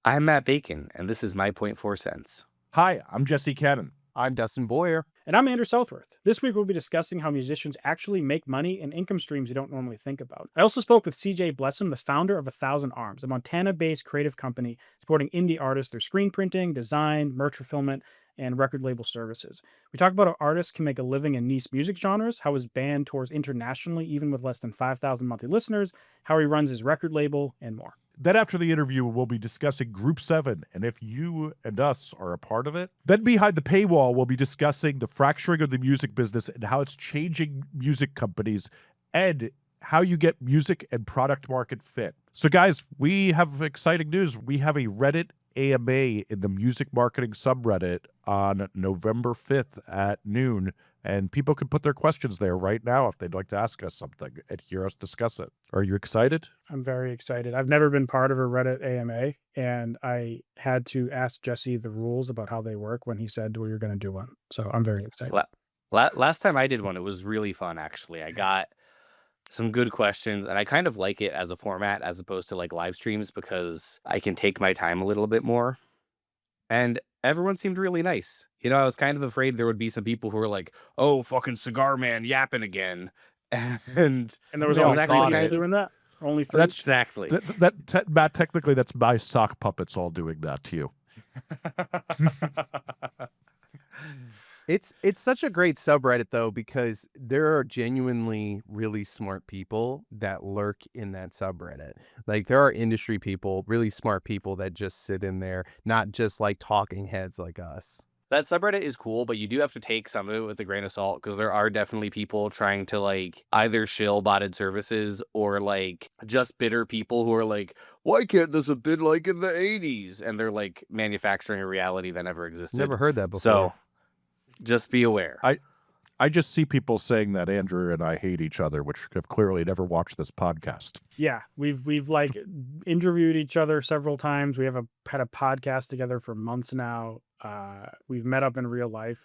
I'm Matt Bacon, and this is my point 4 cents. Hi, I'm Jesse Cannon. I'm Dustin Boyer. And I'm Andrew Southworth. This week we'll be discussing how musicians actually make money in income streams you don't normally think about. I also spoke with CJ Blessum, the founder of 1,000 Arms, a Montana-based creative company supporting indie artists through screen printing, design, merch fulfillment, and record label services. We talk about how artists can make a living in niche music genres, how his band tours internationally even with less than 5,000 monthly listeners, how he runs his record label, and more. Then after the interview, we'll be discussing Group 7, and if you and us are a part of it. Then behind the paywall, we'll be discussing the fracturing of the music business and how it's changing music companies and how you get music and product market fit. So guys, we have exciting news. We have a Reddit AMA in the music marketing subreddit on November 5th at noon. And people can put their questions there right now if they'd like to ask us something and hear us discuss it. Are you excited? I'm very excited. I've never been part of a Reddit AMA, and I had to ask Jesse the rules about how they work when he said we were going to do one. So I'm very excited. Last time I did one, it was really fun, actually. I got some good questions, and I kind of like it as a format as opposed to like live streams because I can take my time a little bit more. And everyone seemed really nice. You know, I was kind of afraid there would be some people who were like, "Oh, fucking cigar man yapping again," and there was Yeah, only I was three actually people kind doing that. Only three. That's exactly. Matt, technically, that's my sock puppets all doing that to you. It's such a great subreddit, though, because there are genuinely really smart people that lurk in that subreddit. Like, there are industry people, really smart people that just sit in there, not just like talking heads like us. That subreddit is cool, but you do have to take some of it with a grain of salt because there are definitely people trying to like either shill botted services or like just bitter people who are like, why can't this have been like in the 80s? And they're like manufacturing a reality that never existed. Never heard that before. So just be aware. I just see people saying that Andrew and I hate each other, which have clearly never watched this podcast. Yeah, we've like interviewed each other several times. We have had a podcast together for months now. We've met up in real life.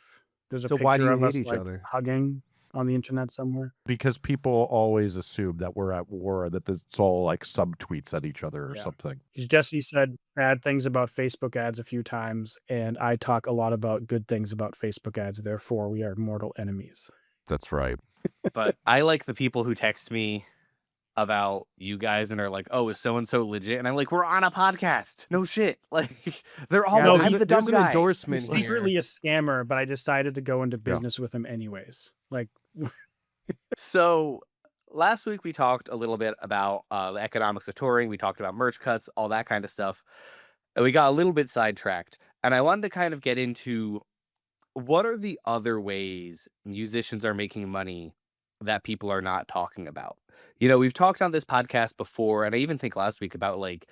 There's a So picture why do you of hate us each like other? hugging on the internet somewhere. Because people always assume that we're at war, that it's all like subtweets at each other or Yeah. something. Because Jesse said bad things about Facebook ads a few times, and I talk a lot about good things about Facebook ads. Therefore, we are mortal enemies. That's right. But I like the people who text me about you guys and are like, oh, is so-and-so legit? And I'm like, we're on a podcast. No shit. Like, they're all no, I'm the dumb there's an guy. endorsement He's here. secretly a scammer, but I decided to go into business with him anyways. Like, So last week we talked a little bit about the economics of touring. We talked about merch cuts, all that kind of stuff. And we got a little bit sidetracked. And I wanted to kind of get into what are the other ways musicians are making money that people are not talking about? You know, we've talked on this podcast before, and I even think last week about like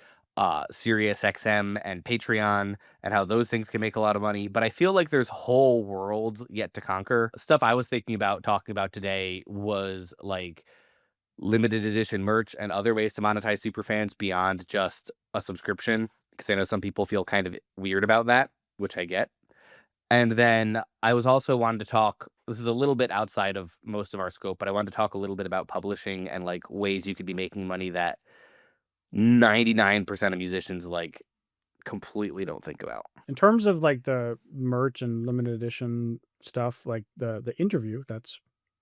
Sirius XM and Patreon and how those things can make a lot of money. But I feel like there's whole worlds yet to conquer. Stuff I was thinking about talking about today was like limited edition merch and other ways to monetize superfans beyond just a subscription. Because I know some people feel kind of weird about that, which I get. And then I was also wanted to talk, this is a little bit outside of most of our scope, but I wanted to talk a little bit about publishing and like ways you could be making money that 99% of musicians like completely don't think about. in terms of like the merch and limited edition stuff, like the interview that's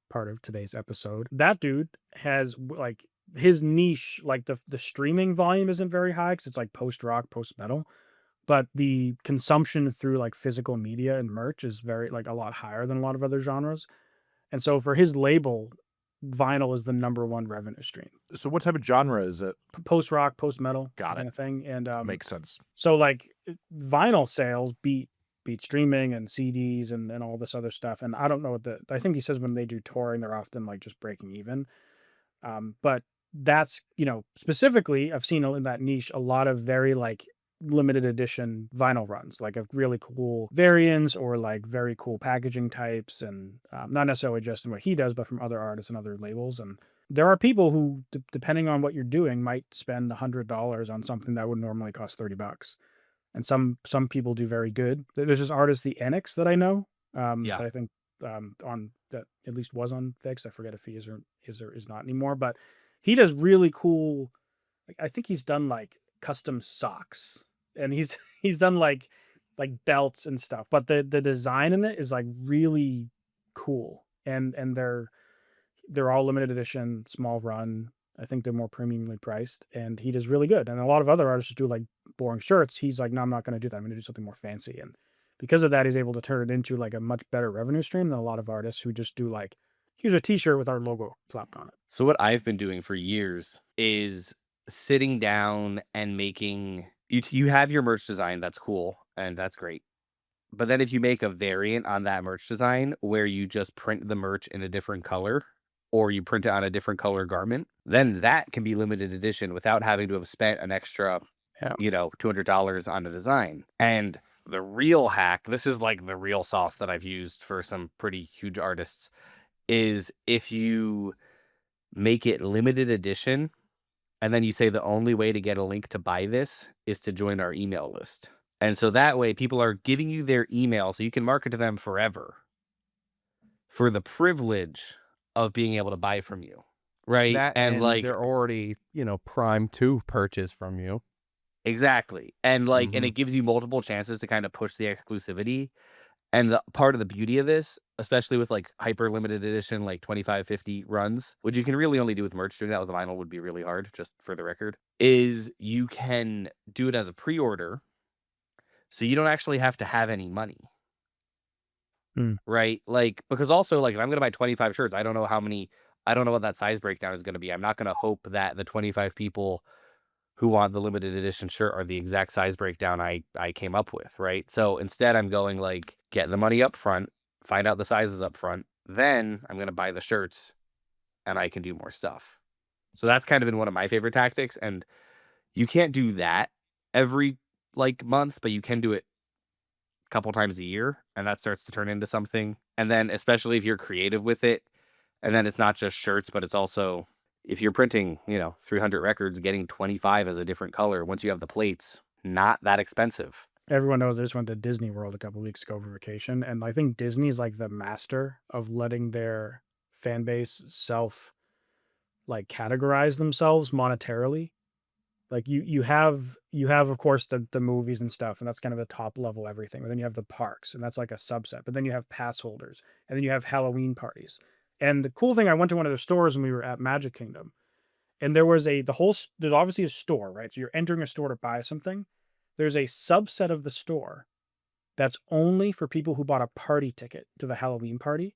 part of today's episode, that dude has like his niche, like the streaming volume isn't very high because it's like post rock, post metal, but the consumption through like physical media and merch is very like a lot higher than a lot of other genres. And so for his label, vinyl is the #1 revenue stream. So what type of genre is it? Post rock, post metal, Got kind it. of thing. And Makes sense. so like vinyl sales beat streaming and CDs and all this other stuff. And I don't know I think he says when they do touring, they're often like just breaking even. But that's, you know, specifically, I've seen in that niche a lot of very like limited edition vinyl runs, like of really cool variants or like very cool packaging types, and not necessarily just in what he does, but from other artists and other labels. And there are people who, depending on what you're doing, might spend $100 on something that would normally cost $30. And some people do very good. There's this artist, the Enix, that I know, that I think on that at least was on Fix. I forget if he is or is not anymore, but he does really cool. Like, I think he's done like custom socks and he's he's done like belts and stuff, but the design in it is like really cool, and they're all limited edition, small run. I think they're more premiumly priced, and he does really good. And a lot of other artists do like boring shirts. He's like, no, I'm not going to do that. I'm going to do something more fancy. And because of that, he's able to turn it into like a much better revenue stream than a lot of artists who just do like, here's a T-shirt with our logo slapped on it. So what I've been doing for years is sitting down and making you have your merch design, that's cool and that's great. But then if you make a variant on that merch design where you just print the merch in a different color or you print it on a different color garment, then that can be limited edition without having to have spent an extra, Yeah. $200 on a design. And the real hack, this is like the real sauce that I've used for some pretty huge artists, is if you make it limited edition and then you say the only way to get a link to buy this is to join our email list. And so that way people are giving you their email so you can market to them forever for the privilege of being able to buy from you. Right. That And like, they're already, primed to purchase from you. exactly. And like, and Mhm. it gives you multiple chances to kind of push the exclusivity. And the part of the beauty of this, especially with like hyper limited edition, like 25, 50 runs, which you can really only do with merch, doing that with vinyl would be really hard, just for the record, is you can do it as a pre-order. So you don't actually have to have any money. Mm. Right? Like, because also like if I'm going to buy 25 shirts, I don't know what that size breakdown is going to be. I'm not going to hope that the 25 people who want the limited edition shirt are the exact size breakdown I came up with, right? So instead I'm going like get the money up front, find out the sizes up front, then I'm going to buy the shirts and I can do more stuff. So that's kind of been one of my favorite tactics, and you can't do that every like month, but you can do it a couple times a year and that starts to turn into something. And then especially if you're creative with it, and then it's not just shirts, but it's also if you're printing, 300 records, getting 25 as a different color once you have the plates, not that expensive. Everyone knows I just went to Disney World a couple weeks ago for vacation, and I think Disney is like the master of letting their fan base like categorize themselves monetarily. Like you have of course the movies and stuff, and that's kind of the top level everything. But then you have the parks, and that's like a subset. But then you have pass holders, and then you have Halloween parties. And the cool thing, I went to one of their stores when we were at Magic Kingdom, and there was there's obviously a store, right? So you're entering a store to buy something. There's a subset of the store that's only for people who bought a party ticket to the Halloween party.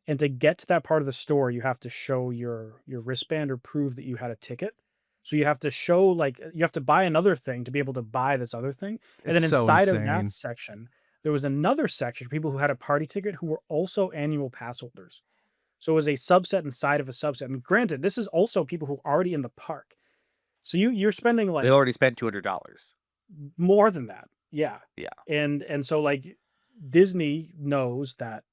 And to get to that part of the store, you have to show your wristband or prove that you had a ticket. So you have to show like you have to buy another thing to be able to buy this other thing. And then It's so inside of that insane. section, there was another section for people who had a party ticket who were also annual pass holders. So it was a subset inside of a subset. And granted, this is also people who are already in the park. So you're spending They like already spent $200. more than that. Yeah. Yeah. And so like Disney knows that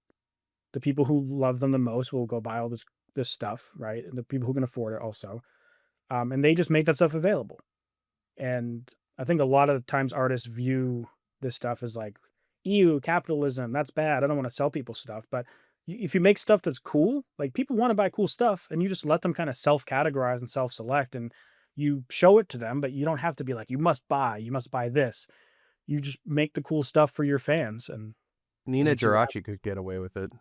the people who love them the most will go buy all this stuff, right? And the people who can afford it also. And they just make that stuff available. And I think a lot of times artists view this stuff as like, ew, capitalism, that's bad. I don't want to sell people stuff. But if you make stuff that's cool, like people want to buy cool stuff, and you just let them kind of self-categorize and self-select, and you show it to them, but you don't have to be like, you must buy this. You just make the cool stuff for your fans, and Nina see what Geraci could get away with it.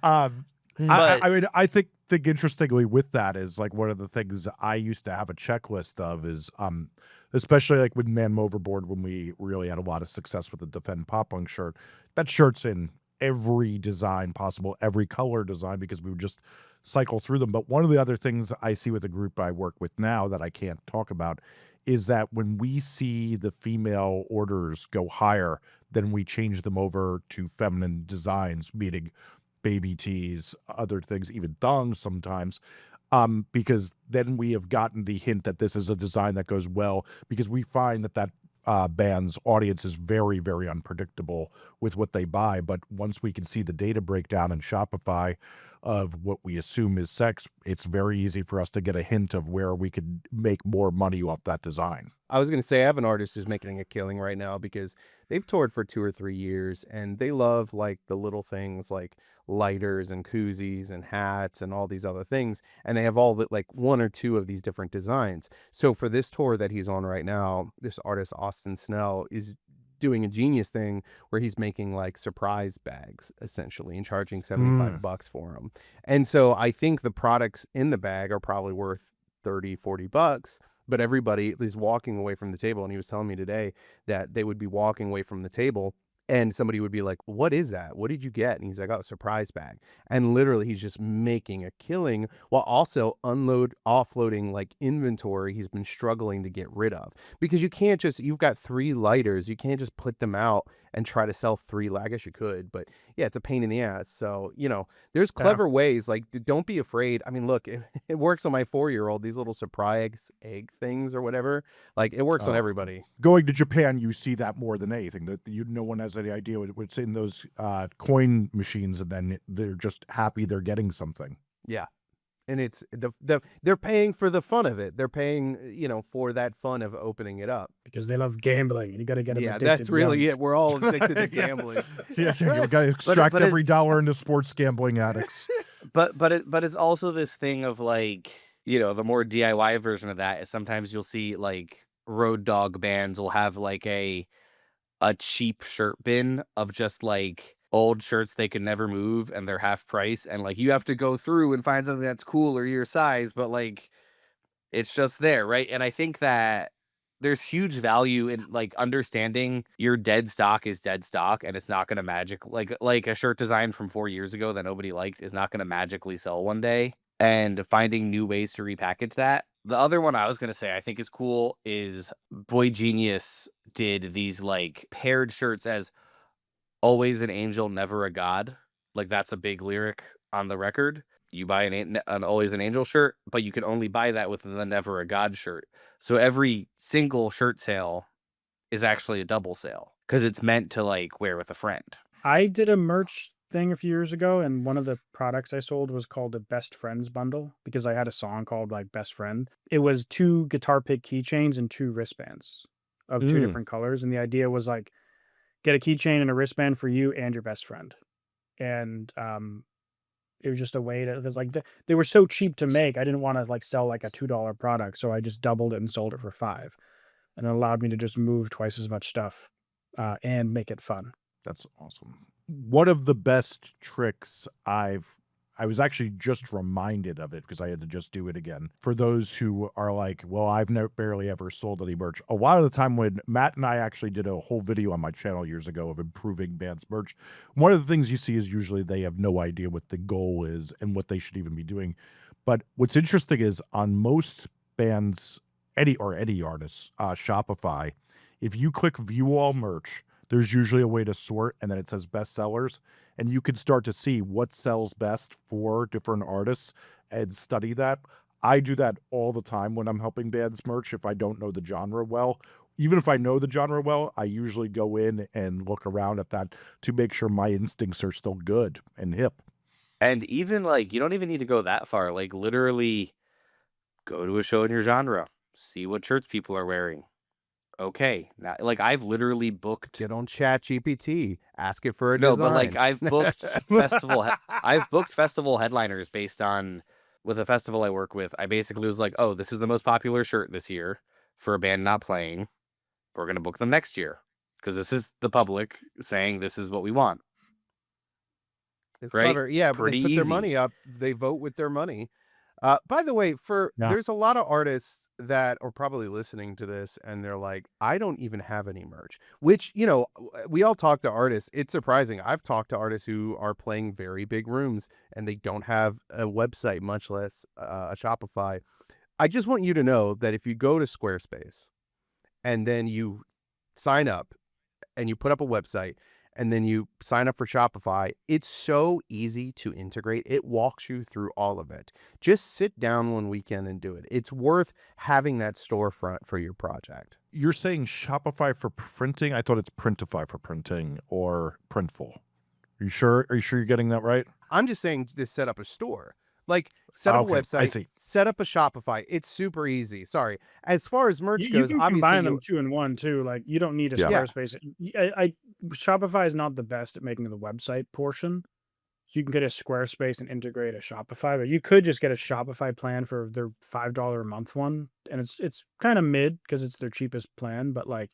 um, But I mean, I think interestingly with that is like one of the things I used to have a checklist of is especially like with Man Overboard when we really had a lot of success with the Defend Pop Punk shirt. That shirt's in every design possible, every color design because we would just cycle through them. But one of the other things I see with the group I work with now that I can't talk about is that when we see the female orders go higher, then we change them over to feminine designs, meaning baby tees, other things, even thongs sometimes, because then we have gotten the hint that this is a design that goes well because we find that band's audience is very, very unpredictable with what they buy. But once we can see the data breakdown in Shopify of what we assume is sex, it's very easy for us to get a hint of where we could make more money off that design. I was gonna say I have an artist who's making a killing right now because they've toured for 2 or 3 years and they love like the little things like lighters and koozies and hats and all these other things. And they have all the like 1 or 2 of these different designs. So for this tour that he's on right now, this artist Austin Snell is doing a genius thing where he's making like surprise bags essentially and charging $75 for them. And so I think the products in the bag are probably worth 30, $40, but everybody is walking away from the table. And he was telling me today that they would be walking away from the table and somebody would be like, "What is that? What did you get?" And he's like, "Oh, surprise bag." And literally he's just making a killing while also offloading like inventory he's been struggling to get rid of. Because you can't just, you've got 3 lighters, you can't just put them out and try to sell 3. I guess you could, but yeah, it's a pain in the ass. So, there's Yeah. clever ways. Like, don't be afraid. I mean, look, it works on my 4-year-old, these little surprise egg things or whatever. Like, it works on Oh. everybody. Going to Japan, you see that more than anything. That no one has any idea what's in those coin machines, and then they're just happy they're getting something. Yeah. And it's they're paying for the fun of it. They're paying, for that fun of opening it up. Because they love gambling, and you got to get them Yeah, addicted that's really young. it. We're all addicted to gambling. Yeah, you got to extract but it- every dollar into sports gambling addicts. But it's also this thing of like, the more DIY version of that is sometimes you'll see like road dog bands will have like a cheap shirt bin of just like old shirts they could never move and they're half price, and like you have to go through and find something that's cool or your size, but like it's just there, right? And I think that there's huge value in like understanding your dead stock is dead stock and it's not going to like a shirt design from 4 years ago that nobody liked is not going to magically sell one day, and finding new ways to repackage that. The other one I was going to say I think is cool is Boy Genius did these like paired shirts as always an angel, never a god. Like that's a big lyric on the record. You buy an always an angel shirt, but you can only buy that with the never a god shirt. So every single shirt sale is actually a double sale because it's meant to like wear with a friend. I did a merch thing a few years ago, and one of the products I sold was called a Best Friends bundle because I had a song called like Best Friend. It was 2 guitar pick keychains and 2 wristbands of 2 different colors, and the idea was like get a keychain and a wristband for you and your best friend. And it was just a way to, because like they were so cheap to make, I didn't want to like sell like a $2 product, so I just doubled it and sold it for 5, and it allowed me to just move twice as much stuff and make it fun. That's awesome. One of the best tricks I was actually just reminded of it because I had to just do it again. For those who are like, well, I've barely ever sold any merch. A lot of the time when Matt and I actually did a whole video on my channel years ago of improving bands' merch, one of the things you see is usually they have no idea what the goal is and what they should even be doing. But what's interesting is on most bands, any artists, Shopify, if you click view all merch, there's usually a way to sort, and then it says best sellers, and you can start to see what sells best for different artists and study that. I do that all the time when I'm helping bands merch if I don't know the genre well. Even if I know the genre well, I usually go in and look around at that to make sure my instincts are still good and hip. And even like you don't even need to go that far. Like literally go to a show in your genre, see what shirts people are wearing. Okay, now, like I've literally booked. Get on Chat GPT, ask it for a No, design. but like I've booked I've booked festival headliners based on with a festival I work with. I basically was like, oh, this is the most popular shirt this year for a band not playing. We're gonna book them next year because this is the public saying this is what we want. It's right? clever. Yeah, but Pretty they put their easy. money up. They vote with their money. By the way, Yeah. there's a lot of artists that are probably listening to this and they're like, I don't even have any merch, which, we all talk to artists. It's surprising. I've talked to artists who are playing very big rooms and they don't have a website, much less a Shopify. I just want you to know that if you go to Squarespace and then you sign up and you put up a website and then you sign up for Shopify, it's so easy to integrate. It walks you through all of it. Just sit down one weekend and do it. It's worth having that storefront for your project. You're saying Shopify for printing? I thought it's Printify for printing or Printful. Are you sure you're getting that right? I'm just saying to set up a store. Like, set up a Okay, I website, see. set up a Shopify. It's super easy. Sorry. As far as merch You goes, can obviously combine them 2 in 1 too. Like you don't need a Yeah. Squarespace. Shopify is not the best at making the website portion. So you can get a Squarespace and integrate a Shopify, but you could just get a Shopify plan for their $5 a month one, and it's kind of mid because it's their cheapest plan, but like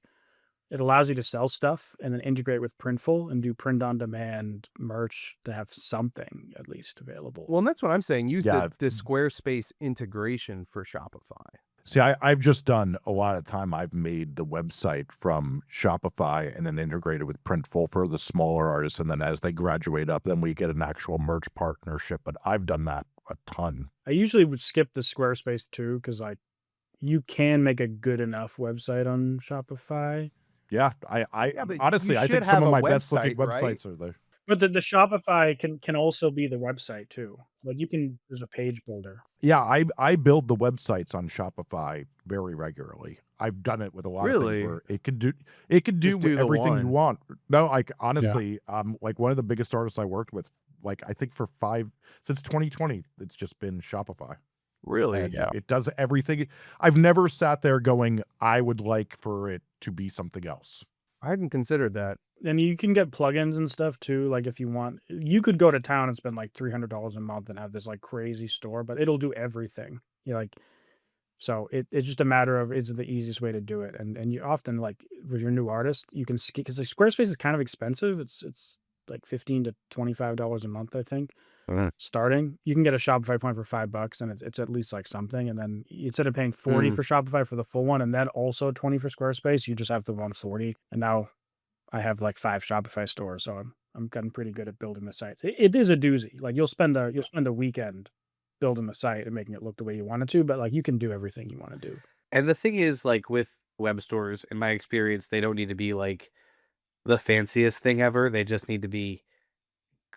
it allows you to sell stuff and then integrate with Printful and do print on demand merch to have something at least available. Well, and that's what I'm saying. Use Yeah. the Squarespace integration for Shopify. See, I've just done a lot of time. I've made the website from Shopify and then integrated with Printful for the smaller artists. And then as they graduate up, then we get an actual merch partnership. But I've done that a ton. I usually would skip the Squarespace too because like you can make a good enough website on Shopify. Yeah, Yeah, but honestly, you I think should some have of a my best looking website, right? websites are there. But the Shopify can also be the website too. Like there's a page builder. Yeah, I build the websites on Shopify very regularly. I've done it with a lot of Really? things where it could do Just do the everything you one. want. No, like honestly, like one of the biggest artists I worked with, like I think since 2020, it's just been Shopify. Really? And it does everything. I've never sat there going, I would like for it to be something else. I hadn't considered that. And you can get plugins and stuff too. Like if you want, you could go to town and spend like $300 a month and have this like crazy store, but it'll do everything. You like, so it's just a matter of is it the easiest way to do it. And you often like with your new artist, you can skip because like Squarespace is kind of expensive. It's like $15 to $25 a month, I think. Starting, you can get a Shopify plan for $5 and it's at least like something. And then instead of paying 40 for Shopify for the full one and then also 20 for Squarespace, you just have the 140. And now I have like 5 Shopify stores, so I'm getting pretty good at building the sites. It is a doozy. Like you'll spend a weekend building the site and making it look the way you want it to, but like you can do everything you want to do. And the thing is, like with web stores, in my experience, they don't need to be like the fanciest thing ever. They just need to be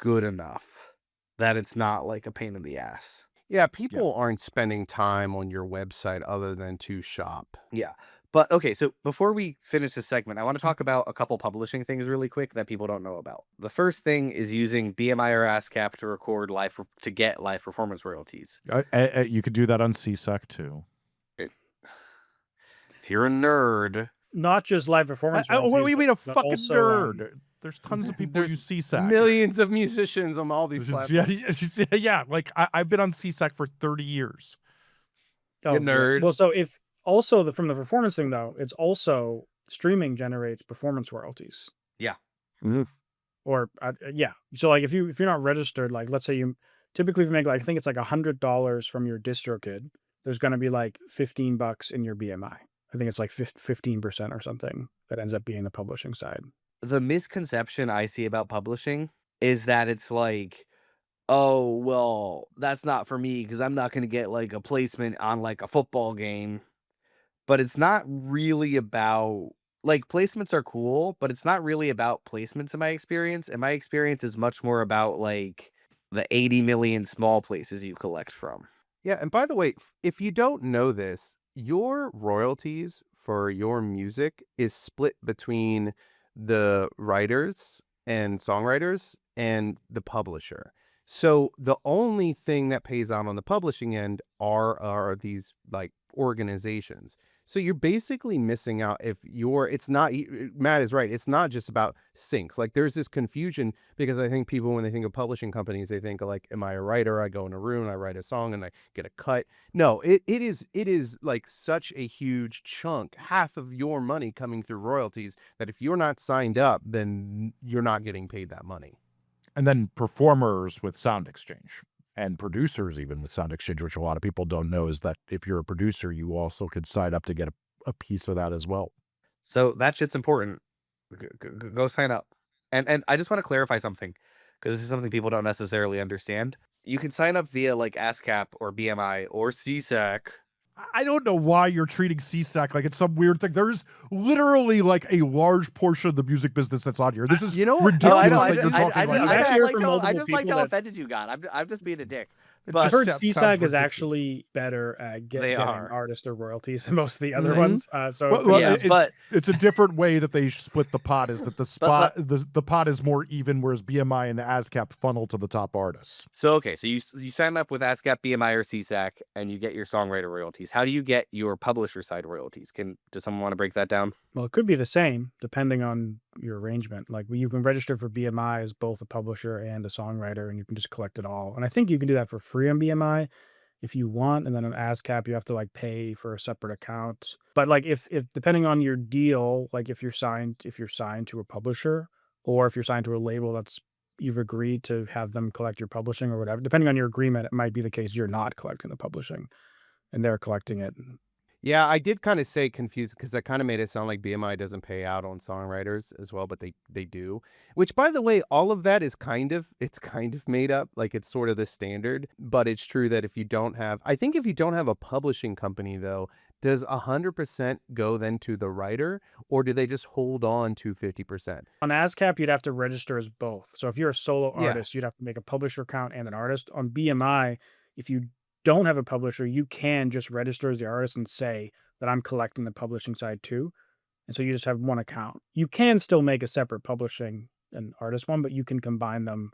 good enough that it's not like a pain in the ass. Yeah, people aren't spending time on your website other than to shop. Yeah. But okay, so before we finish this segment, I want to talk about a couple publishing things really quick that people don't know about. The first thing is using BMI or ASCAP to record to get live performance royalties. You could do that on CSAC too. If you're a nerd, Not just live performance. What do you mean a but fucking also, nerd? There's tons of people who use CSAC. Millions of musicians on all these platforms. Yeah. Like I've been on CSAC for 30 years. You nerd. Well, so if also from the performance thing though, it's also streaming generates performance royalties. Yeah. Or so like if you're not registered, like let's say you typically if you make like I think it's like $100 from your DistroKid, there's going to be like $15 in your BMI. I think it's like 15% or something that ends up being the publishing side. The misconception I see about publishing is that it's like, oh, well, that's not for me because I'm not going to get like a placement on like a football game. But it's not really about like placements are cool, but it's not really about placements in my experience. And my experience is much more about like the 80 million small places you collect from. Yeah, and by the way, if you don't know this, your royalties for your music is split between the writers and songwriters and the publisher. So the only thing that pays out on the publishing end are these like organizations. So you're basically missing out if it's not, Matt is right. It's not just about syncs. Like there's this confusion because I think people, when they think of publishing companies, they think like, am I a writer? I go in a room, I write a song and I get a cut. No, it is like such a huge chunk, half of your money coming through royalties that if you're not signed up, then you're not getting paid that money. And then performers with Sound Exchange. And producers even with Sound Exchange, which a lot of people don't know, is that if you're a producer, you also could sign up to get a piece of that as well. So that shit's important. Go sign up. And I just want to clarify something because this is something people don't necessarily understand. You can sign up via like ASCAP or BMI or CSAC. I don't know why you're treating CSAC like it's some weird thing. There's literally like a large portion of the music business that's on here. This is ridiculous that you're talking about. I just liked how offended you got. I'm just being a dick. It But- I've just heard sounds CSAG is ridiculous. actually better at They getting are. artist or royalties than most of the other Mhm. ones. So Well, Yeah, it's a different way that they split the pot. Is that But- the pot is more even, whereas BMI and ASCAP funnel to the top artists. So okay, so you sign up with ASCAP, BMI, or CSAC, and you get your songwriter royalties. How do you get your publisher side royalties? Does someone want to break that down? well, it could be the same depending on your arrangement. Like you can register for BMI as both a publisher and a songwriter, and you can just collect it all. And I think you can do that for free on BMI if you want, and then on ASCAP you have to like pay for a separate account. But like if depending on your deal, like if you're signed to a publisher, or if you're signed to a label that's you've agreed to have them collect your publishing or whatever, depending on your agreement, it might be the case you're not collecting the publishing and they're collecting it. Yeah, I did kind of say confused because that kind of made it sound like BMI doesn't pay out on songwriters as well, but they do. Which, by the way, all of that is kind of made up. Like it's sort of the standard, but it's true that if you don't have, I think if you don't have a publishing company though, does 100% go then to the writer, or do they just hold on to 50%? On ASCAP, you'd have to register as both. So if you're a solo Yeah. artist, you'd have to make a publisher account and an artist. On BMI, if you don't have a publisher, you can just register as the artist and say that I'm collecting the publishing side too. And so you just have one account. You can still make a separate publishing and artist one, but you can combine them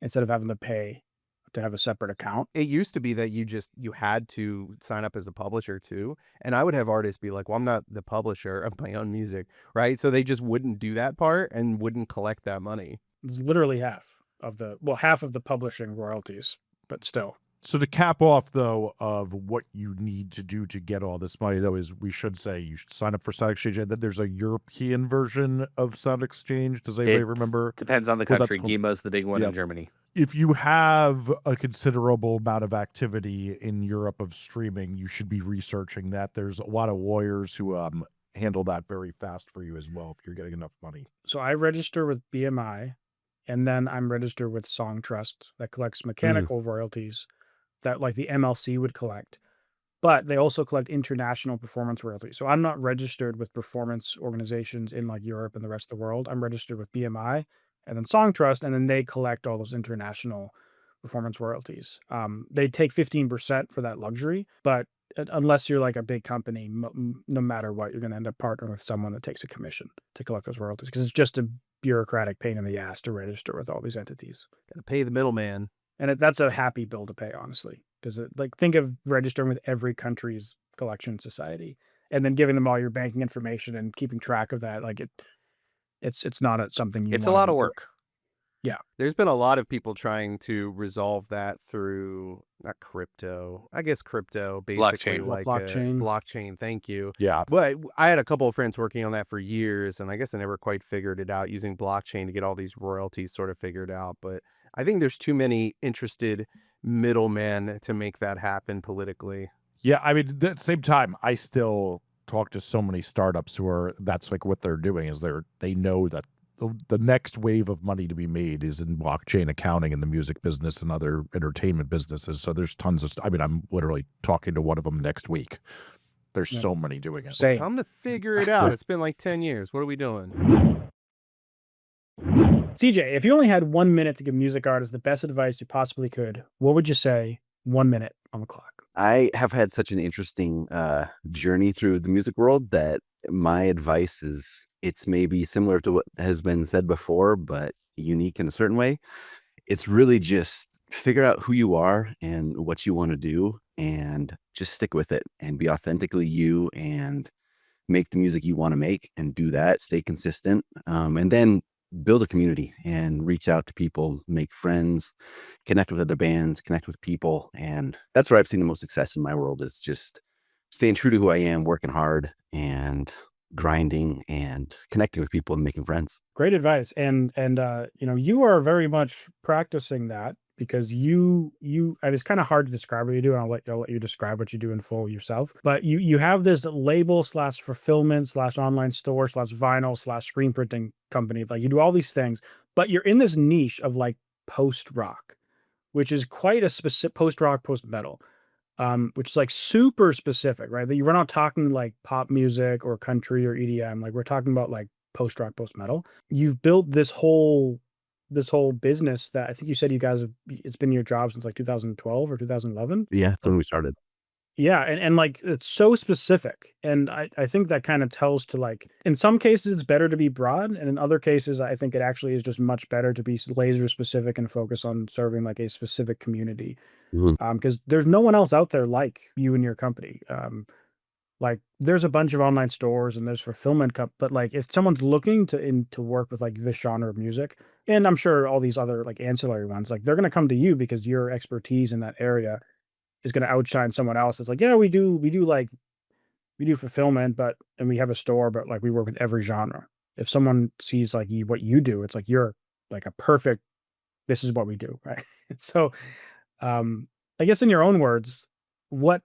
instead of having to pay to have a separate account. It used to be that you had to sign up as a publisher too, and I would have artists be like, "Well, I'm not the publisher of my own music," right? So they just wouldn't do that part and wouldn't collect that money. It's literally half of the publishing royalties, but still. So to cap off though of what you need to do to get all this money though is we should say you should sign up for Sound Exchange, and then there's a European version of Sound Exchange. Does anybody remember? Depends on the Well, that's country. cool. GEMA's the big one Yep. in Germany. If you have a considerable amount of activity in Europe of streaming, you should be researching that. There's a lot of lawyers who handle that very fast for you as well if you're getting enough money. So I register with BMI, and then I'm registered with Song Trust that collects mechanical royalties that like the MLC would collect. But they also collect international performance royalties. So I'm not registered with performance organizations in like Europe and the rest of the world. I'm registered with BMI and then Song Trust, and then they collect all those international performance royalties. They take 15% for that luxury, but unless you're like a big company, no matter what, you're going to end up partnering with someone that takes a commission to collect those royalties because it's just a bureaucratic pain in the ass to register with all these entities. Got to pay the middleman. And that's a happy bill to pay, honestly, because like think of registering with every country's collection society and then giving them all your banking information and keeping track of that. Like it's not something you. It's a wanna lot be of doing. work. There's been a lot of people trying to resolve that through not crypto, I guess crypto, basically Blockchain. like Blockchain. blockchain. Thank you. Yeah. But I had a couple of friends working on that for years, and I guess I never quite figured it out using blockchain to get all these royalties sort of figured out. But I think there's too many interested middlemen to make that happen politically. Yeah, I mean, at the same time, I still talk to so many startups who are that's like what they're doing is they know that the next wave of money to be made is in blockchain accounting in the music business and other entertainment businesses. So there's tons of I mean, I'm literally talking to one of them next week. There's Yeah. so many doing it. Same. Time to figure it out. It's been like 10 years. What are we doing? CJ, if you only had 1 minute to give music artists the best advice you possibly could, what would you say? 1 minute on the clock. I have had such an interesting journey through the music world that my advice is it's maybe similar to what has been said before, but unique in a certain way. It's really just figure out who you are and what you want to do and just stick with it and be authentically you and make the music you want to make and do that, stay consistent, and then build a community and reach out to people, make friends, connect with other bands, connect with people. And that's where I've seen the most success in my world is just staying true to who I am, working hard and grinding and connecting with people and making friends. Great advice. And you are very much practicing that because and it's kind of hard to describe what you do. And I'll let you describe what you do in full yourself. But you have this label / fulfillment / online store / vinyl / screen printing company. Like you do all these things, but you're in this niche of like post rock, which is quite a specific post rock, post metal. Which is like super specific, right? That we're not talking like pop music or country or EDM. Like we're talking about like post rock, post metal. You've built this whole this whole business that I think you said you guys have, it's been your job since like 2012 or 2011. Yeah, that's when we started. Yeah, and like it's so specific. And I think that kind of tells to like in some cases it's better to be broad, and in other cases I think it actually is just much better to be laser specific and focus on serving like a specific community. Mhm. Because there's no one else out there like you and your company. Like there's a bunch of online stores and there's fulfillment but like if someone's looking to work with like this genre of music, and I'm sure all these other like ancillary ones, like they're gonna come to you because your expertise in that area is gonna outshine someone else that's like, yeah, we do fulfillment, but and we have a store, but like we work with every genre. If someone sees like you what you do, it's like you're like a perfect this is what we do, right? So um, I guess in your own words, what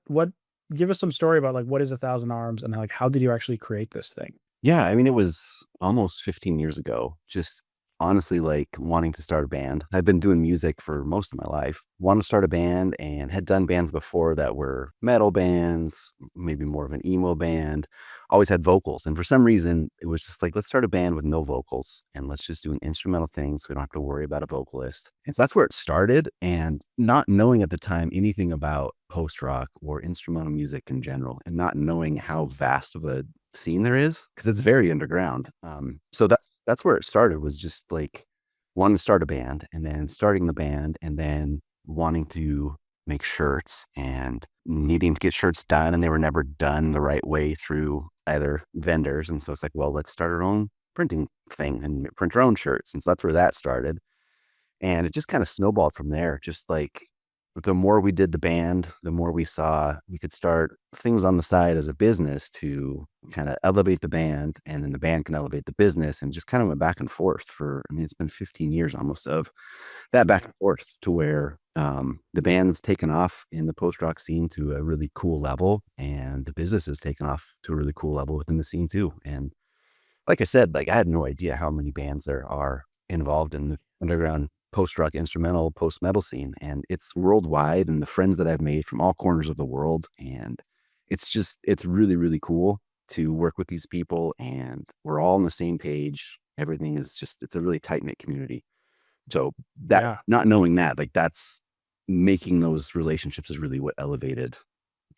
give us some story about like what is 1,000 Arms and like how did you actually create this thing? Yeah, I mean, it was almost 15 years ago. Just honestly, like wanting to start a band. I've been doing music for most of my life. Wanted to start a band and had done bands before that were metal bands, maybe more of an emo band. Always had vocals. And for some reason, it was just like, let's start a band with no vocals and let's just do an instrumental thing so we don't have to worry about a vocalist. And so that's where it started. And not knowing at the time anything about post rock or instrumental music in general, and not knowing how vast of a scene there is because it's very underground. So that's where it started, was just like wanting to start a band and then starting the band and then wanting to make shirts and needing to get shirts done, and they were never done the right way through either vendors. And so it's like, well, let's start our own printing thing and print our own shirts. And so that's where that started. And it just kind of snowballed from there. Just like the more we did the band, the more we saw we could start things on the side as a business to kind of elevate the band, and then the band can elevate the business, and just kind of went back and forth for, I mean, it's been 15 years almost of that back and forth to where the band's taken off in the post rock scene to a really cool level, and the business has taken off to a really cool level within the scene too. And like I said, like I had no idea how many bands there are involved in the underground post-rock instrumental post-metal scene, and it's worldwide, and the friends that I've made from all corners of the world, and it's really, really cool to work with these people, and we're all on the same page. Everything is just, it's a really tight-knit community. So that, Yeah. not knowing that, like that's making those relationships is really what elevated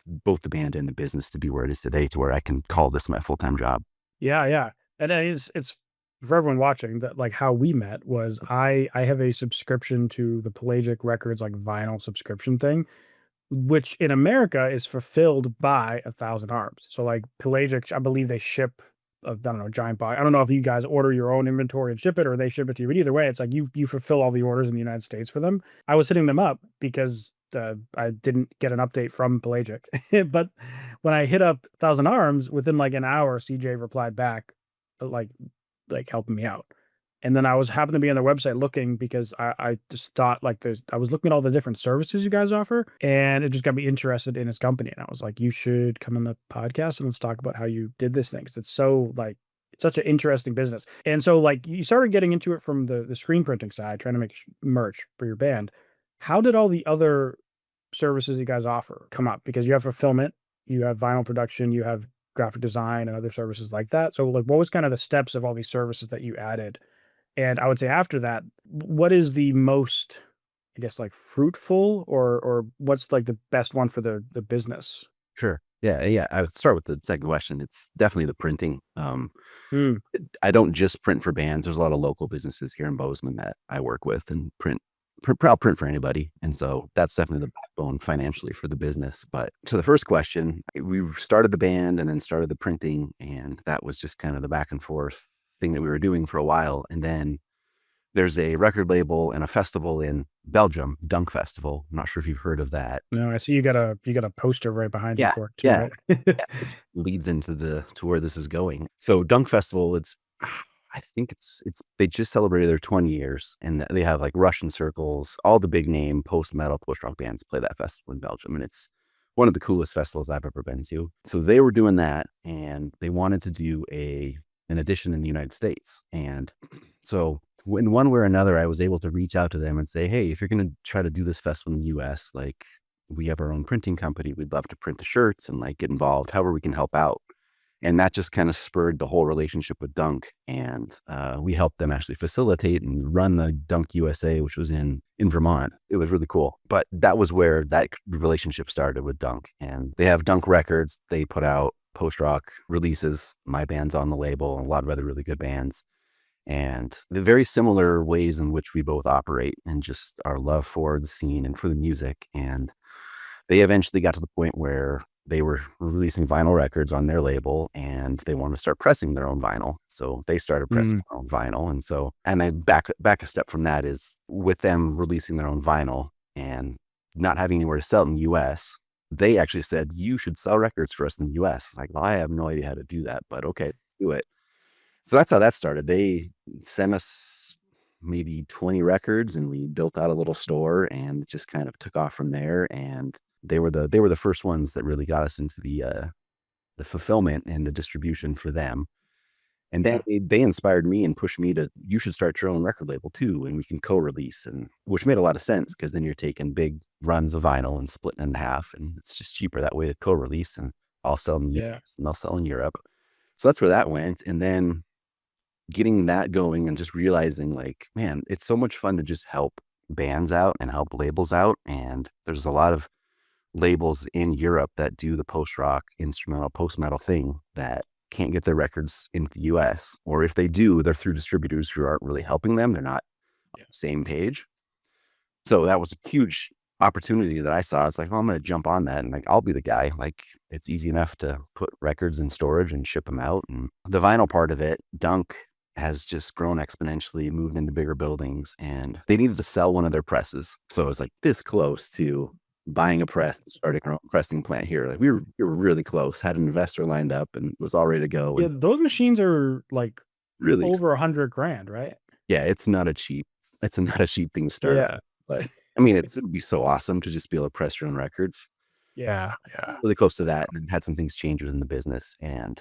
both the band and the business to be where it is today, to where I can call this my full-time job. Yeah, yeah. And it's for everyone watching that like how we met was I have a subscription to the Pelagic Records like vinyl subscription thing, which in America is fulfilled by 1,000 Arms. So like Pelagic, I believe they ship I don't know, giant box. I don't know if you guys order your own inventory and ship it or they ship it to you. But either way, it's like you fulfill all the orders in the United States for them. I was hitting them up because I didn't get an update from Pelagic. But when I hit up 1,000 Arms, within like an hour, CJ replied back, like helping me out. And then I was happened to be on their website looking because I just thought like I was looking at all the different services you guys offer, and it just got me interested in his company. And I was like, you should come on the podcast and let's talk about how you did this thing. 'Cause it's so like it's such an interesting business. And so like you started getting into it from the screen printing side, trying to make merch for your band. How did all the other services you guys offer come up? Because you have fulfillment, you have vinyl production, you have graphic design and other services like that. So like what was kind of the steps of all these services that you added? And I would say after that, what is the most, I guess, like fruitful or what's like the best one for the business? Sure. Yeah, yeah. I would start with the second question. It's definitely the printing. Mm, I don't just print for bands. There's a lot of local businesses here in Bozeman that I work with and I'll print for anybody. And so that's definitely the backbone financially for the business. But to the first question, we started the band and then started the printing. And that was just kind of the back and forth thing that we were doing for a while. And then there's a record label and a festival in Belgium, Dunk Festival. I'm not sure if you've heard of that. no, I see you got a poster right behind you Yeah, for it too, yeah. right? Yeah, leads into to where this is going. So Dunk Festival, I think they just celebrated their 20 years, and they have like Russian Circles, all the big name post metal, post rock bands play that festival in Belgium, and it's one of the coolest festivals I've ever been to. So they were doing that, and they wanted to do an edition in the United States, and so in one way or another, I was able to reach out to them and say, hey, if you're going to try to do this festival in the US, like we have our own printing company. We'd love to print the shirts and like get involved, however we can help out. And that just kind of spurred the whole relationship with Dunk. And we helped them actually facilitate and run the Dunk USA, which was in Vermont. It was really cool. But that was where that relationship started with Dunk. And they have Dunk Records. They put out post-rock releases. My band's on the label, and a lot of other really good bands. And the very similar ways in which we both operate and just our love for the scene and for the music. And they eventually got to the point where they were releasing vinyl records on their label and they wanted to start pressing their own vinyl. So they started pressing their own vinyl. And so, and I back a step from that is with them releasing their own vinyl and not having anywhere to sell it in the US, they actually said, you should sell records for us in the US. It's like, well, I have no idea how to do that, but okay, let's do it. So that's how that started. They sent us maybe 20 records and we built out a little store and it just kind of took off from there. And they were the first ones that really got us into the fulfillment and the distribution for them. And then they inspired me and pushed me to, you should start your own record label too, and we can co-release, and which made a lot of sense because then you're taking big runs of vinyl and splitting it in half, and it's just cheaper that way to co-release, and I'll sell in the Yeah. US and they'll sell in Europe. So that's where that went. And then getting that going and just realizing like, man, it's so much fun to just help bands out and help labels out. And there's a lot of labels in Europe that do the post-rock, instrumental, post-metal thing that can't get their records into the US. Or if they do, they're through distributors who aren't really helping them. They're not on the same page. So that was a huge opportunity that I saw. It's like, oh, I'm going to jump on that and like, I'll be the guy. Like it's easy enough to put records in storage and ship them out. And the vinyl part of it, Dunk has just grown exponentially, moved into bigger buildings, and they needed to sell one of their presses. So it was like this close to buying a press and starting our own pressing plant here. Like we were really close, had an investor lined up and was all ready to go. Yeah, And those machines are like really, over $100,000, right? yeah, it's not a cheap thing to start Yeah. up. But I mean, it would be so awesome to just be able to press your own records. Yeah. Really close to that, and had some things change within the business, and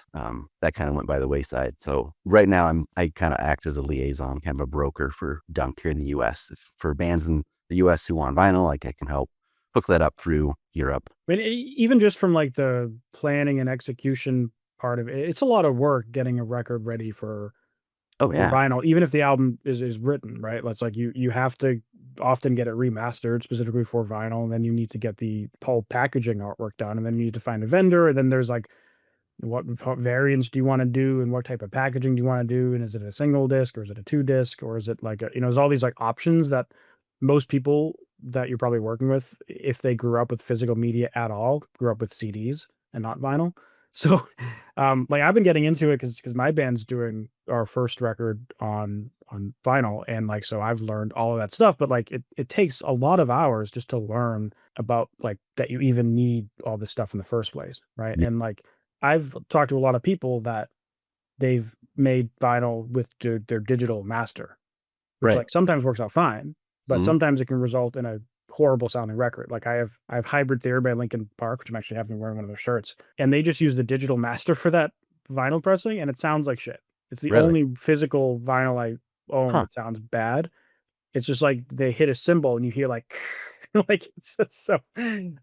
that kind of went by the wayside. So right now I kind of act as a liaison, kind of a broker for Dunk here in the US. For bands in the US who want vinyl, like I can help hook that up through Europe. I mean, even just from like the planning and execution part of it, it's a lot of work getting a record ready for Oh yeah, vinyl, even if the album is written, right? That's like you have to often get it remastered specifically for vinyl, and then you need to get the whole packaging artwork done, and then you need to find a vendor, and then there's like what variants do you want to do, and what type of packaging do you want to do, and is it a single disc or is it a two disc or is it like a, there's all these like options that most people that you're probably working with, if they grew up with physical media at all, grew up with CDs and not vinyl. So, like I've been getting into it because my band's doing our first record on vinyl, and like so I've learned all of that stuff. But like it takes a lot of hours just to learn about like that you even need all this stuff in the first place, right? yeah, And like I've talked to a lot of people that they've made vinyl with their digital master, which right. like sometimes works out fine, but Mhm. sometimes it can result in a horrible sounding record. Like I have Hybrid Theory by Linkin Park, which I'm actually having wearing one of their shirts, and they just use the digital master for that vinyl pressing, and it sounds like shit. It's the Really? only physical vinyl I own Huh. that sounds bad. It's just like they hit a cymbal and you hear like like it's just so and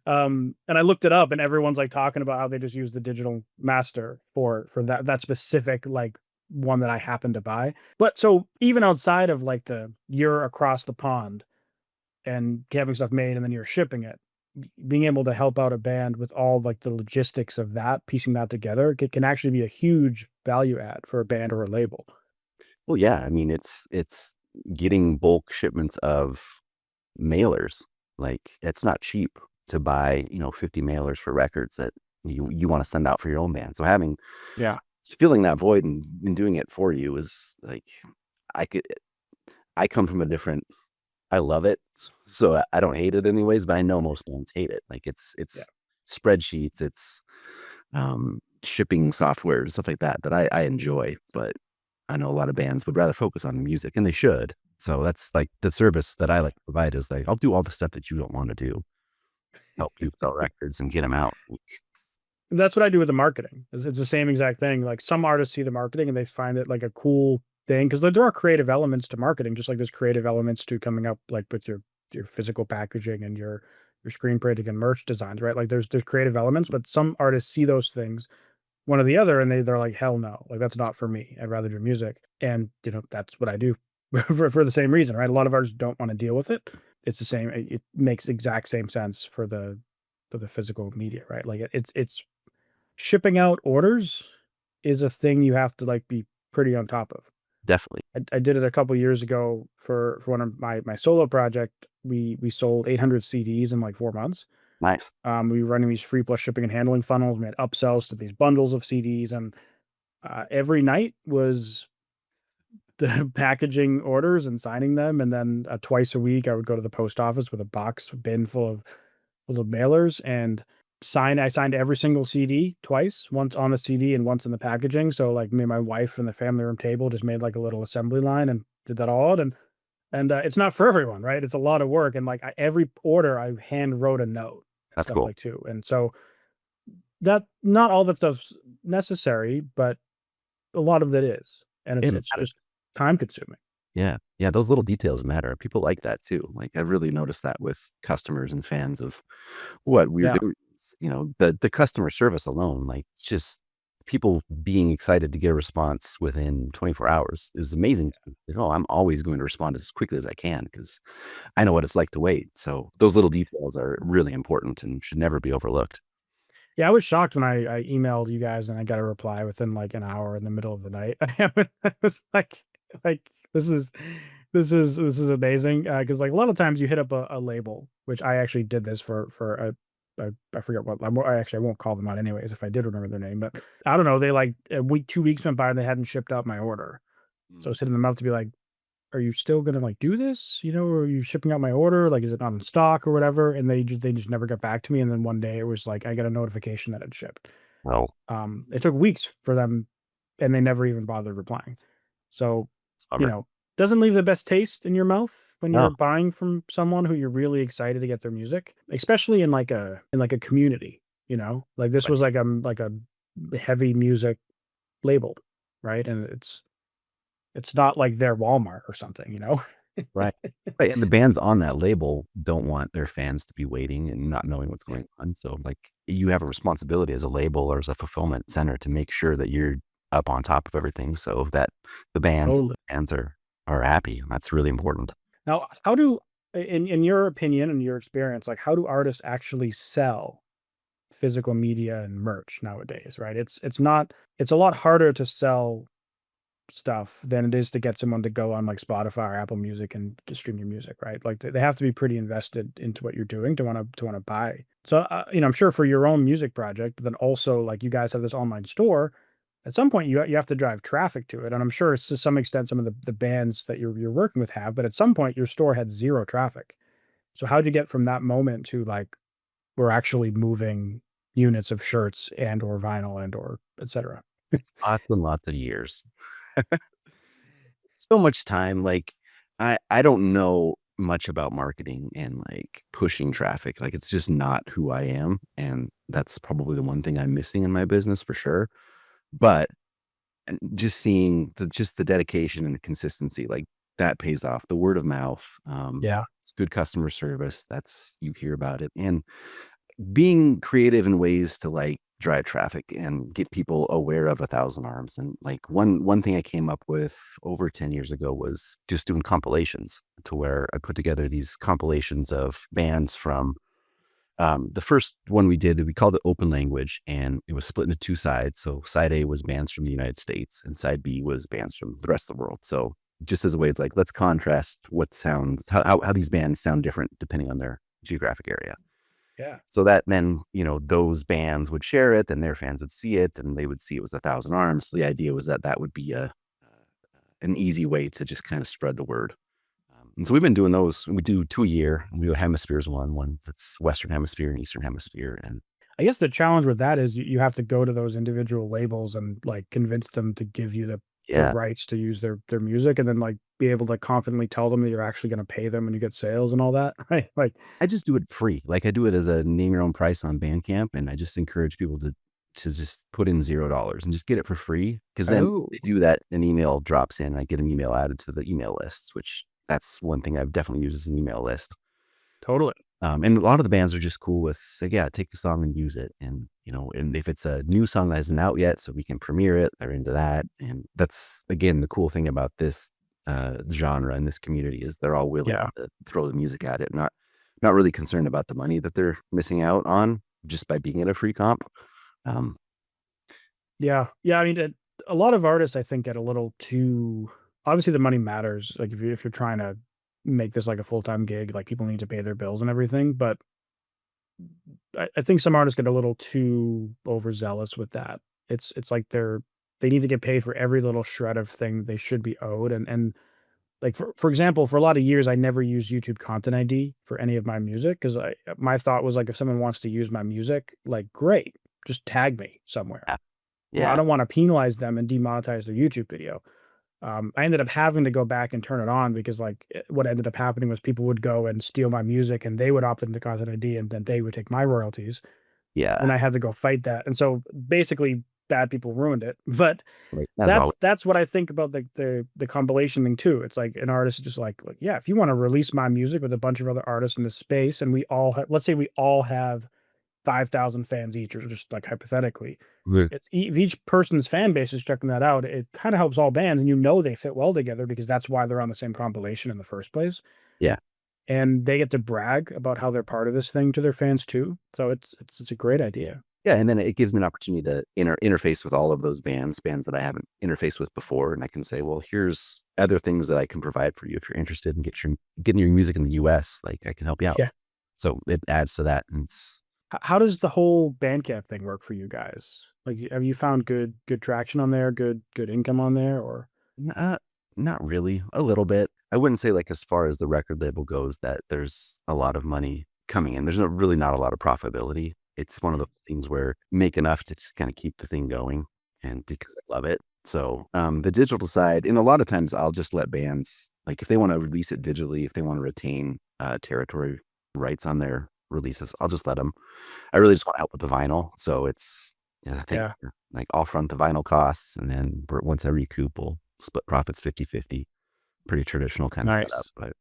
I looked it up and everyone's like talking about how they just use the digital master for that specific like one that I happen to buy. But so even outside of like the you're across the pond and having stuff made and then you're shipping it, being able to help out a band with all like the logistics of that, piecing that together, can actually be a huge value add for a band or a label. Well, yeah. I mean, it's getting bulk shipments of mailers. Like it's not cheap to buy 50 mailers for records that you want to send out for your own band. So having Yeah. filling that void and doing it for you is like I could I come from a different I love it. So I don't hate it anyways, but I know most bands hate it. Like Yeah. it's spreadsheets, it's shipping software and stuff like that that I enjoy, but I know a lot of bands would rather focus on the music, and they should. So that's like the service that I like to provide is like I'll do all the stuff that you don't want to do, help you sell records and get them out. That's what I do with the marketing. It's the same exact thing. Like some artists see the marketing and they find it like a cool thing because there are creative elements to marketing, just like there's creative elements to coming up like with your physical packaging and your screen printing and merch designs, right? Like there's creative elements, but some artists see those things one or the other, and they're like, hell no, like that's not for me. I'd rather do music, and that's what I do for the same reason, right? A lot of artists don't want to deal with it. It's the same. It makes exact same sense for the physical media, right? Like it's shipping out orders is a thing you have to like be pretty on top of. Definitely. I did it a couple years ago for one of my solo project. We sold 800 CDs in like 4 months. Nice. We were running these free plus shipping and handling funnels. We had upsells to these bundles of CDs, and every night was the packaging orders and signing them. And then twice a week, I would go to the post office with a box bin full of mailers and I signed every single CD twice, once on the CD and once in the packaging. So like me and my wife and the family room table just made like a little assembly line and did that all out. And it's not for everyone, right? It's a lot of work. And like every order, I hand wrote a note and That's stuff cool. like too. And so that not all that stuff's necessary, but a lot of it is. And It it's matters. just time consuming. Yeah. Yeah. Those little details matter. People like that too. Like I've really noticed that with customers and fans of what we're Yeah. doing. The customer service alone, like just people being excited to get a response within 24 hours is amazing. I'm always going to respond as quickly as I can because I know what it's like to wait. So those little details are really important and should never be overlooked. Yeah, I was shocked when I emailed you guys and I got a reply within like an hour in the middle of the night. I was like this is amazing because like a lot of times you hit up a label, which I actually did this for I forget what I won't call them out anyways if I did remember their name, but I don't know, they like a week 2 weeks went by and they hadn't shipped out my order, so I was hitting them up to be like, are you still gonna like do this? Or are you shipping out my order? Like, is it not in stock or whatever? And they just never got back to me. And then one day it was like I got a notification that it shipped. Well, It took weeks for them, and they never even bothered replying. So, it's a bummer. doesn't leave the best taste in your mouth when you're No, buying from someone who you're really excited to get their music, especially in like a community. Like this right. was like a heavy music label, right? And it's not like their Walmart or something. Right. Right. And the bands on that label don't want their fans to be waiting and not knowing what's going on. So, like, you have a responsibility as a label or as a fulfillment center to make sure that you're up on top of everything so that the Totally. fans are happy. That's really important. Now, how do in your opinion and your experience, like how do artists actually sell physical media and merch nowadays, right? It's a lot harder to sell stuff than it is to get someone to go on like Spotify or Apple Music and stream your music, right? Like they have to be pretty invested into what you're doing to want to buy. So I'm sure for your own music project, but then also like you guys have this online store. At some point, you have to drive traffic to it, and I'm sure it's to some extent some of the bands that you're working with have. But at some point, your store had zero traffic. So how'd you get from that moment to like we're actually moving units of shirts and or vinyl and or et cetera? Lots and lots of years. So much time. Like, I don't know much about marketing and like pushing traffic. Like, it's just not who I am. And that's probably the one thing I'm missing in my business for sure. But and just seeing the dedication and the consistency, like that pays off. The word of mouth, Yeah. it's good customer service. That's you hear about it. And being creative in ways to like drive traffic and get people aware of a thousand arms. And like one thing I came up with over 10 years ago was just doing compilations to where I put together these compilations of bands from the first one we did, we called it open language, and it was split into two sides. So side A was bands from the United States and side B was bands from the rest of the world. So just as a way, it's like, let's contrast what sounds, how these bands sound different depending on their geographic area. Yeah. So that then, those bands would share it and their fans would see it and they would see it was a thousand arms. So the idea was that would be an easy way to just kind of spread the word. And so we've been doing those. We do 2 a year. We do a hemispheres one that's Western hemisphere and Eastern hemisphere. And I guess the challenge with that is you have to go to those individual labels and like convince them to give you the yeah, rights to use their music, and then like be able to confidently tell them that you're actually going to pay them when you get sales and all that, right? Like, I just do it free. Like I do it as a name your own price on Bandcamp. And I just encourage people to just put in $0 and just get it for free. Cause then oh, they do that, an email drops in, I get an email added to the email lists, which that's one thing I've definitely used as an email list. totally. And a lot of the bands are just cool with, say, yeah, take the song and use it. And, and if it's a new song that isn't out yet, so we can premiere it, they're into that. And that's, again, the cool thing about this genre and this community is they're all willing Yeah. to throw the music at it, not really concerned about the money that they're missing out on just by being at a free comp. Yeah. Yeah. I mean, a lot of artists, I think, get a little too. Obviously, the money matters. Like if you're trying to make this like a full-time gig, like people need to pay their bills and everything. But I think some artists get a little too overzealous with that. It's like they need to get paid for every little shred of thing they should be owed. And like for example, for a lot of years, I never used YouTube Content ID for any of my music because my thought was like if someone wants to use my music, like great, just tag me somewhere. Yeah. Well, I don't want to penalize them and demonetize their YouTube video. I ended up having to go back and turn it on because like what ended up happening was people would go and steal my music and they would opt into Content ID and then they would take my royalties Yeah. and I had to go fight that. And so basically bad people ruined it. But Right. That's all. that's what I think about the compilation thing too. It's like an artist is just like yeah, if you want to release my music with a bunch of other artists in this space and we all have, let's say we all have 5,000 fans each, or just like hypothetically, Yeah. it's if each person's fan base is checking that out, it kind of helps all bands, and they fit well together because that's why they're on the same compilation in the first place. Yeah. And they get to brag about how they're part of this thing to their fans too. So it's a great idea. Yeah, and then it gives me an opportunity to interface with all of those bands that I haven't interfaced with before, and I can say, well, here's other things that I can provide for you if you're interested in getting your music in the US. Like I can help you out. Yeah. So it adds to that, and it's How does the whole Bandcamp thing work for you guys? Like, have you found good traction on there, good income on there, or? not really. A little bit. I wouldn't say like as far as the record label goes that there's a lot of money coming in. There's really not a lot of profitability. It's one of the things where make enough to just kind of keep the thing going, and because I love it. So the digital side, and a lot of times I'll just let bands, like if they want to release it digitally, if they want to retain territory rights on their releases, I'll just let them. I really just want to help with the vinyl. So it's, I think Yeah. like I'll front the vinyl costs, and then once I recoup, we'll split profits 50-50. Pretty traditional kind of setup. Nice. But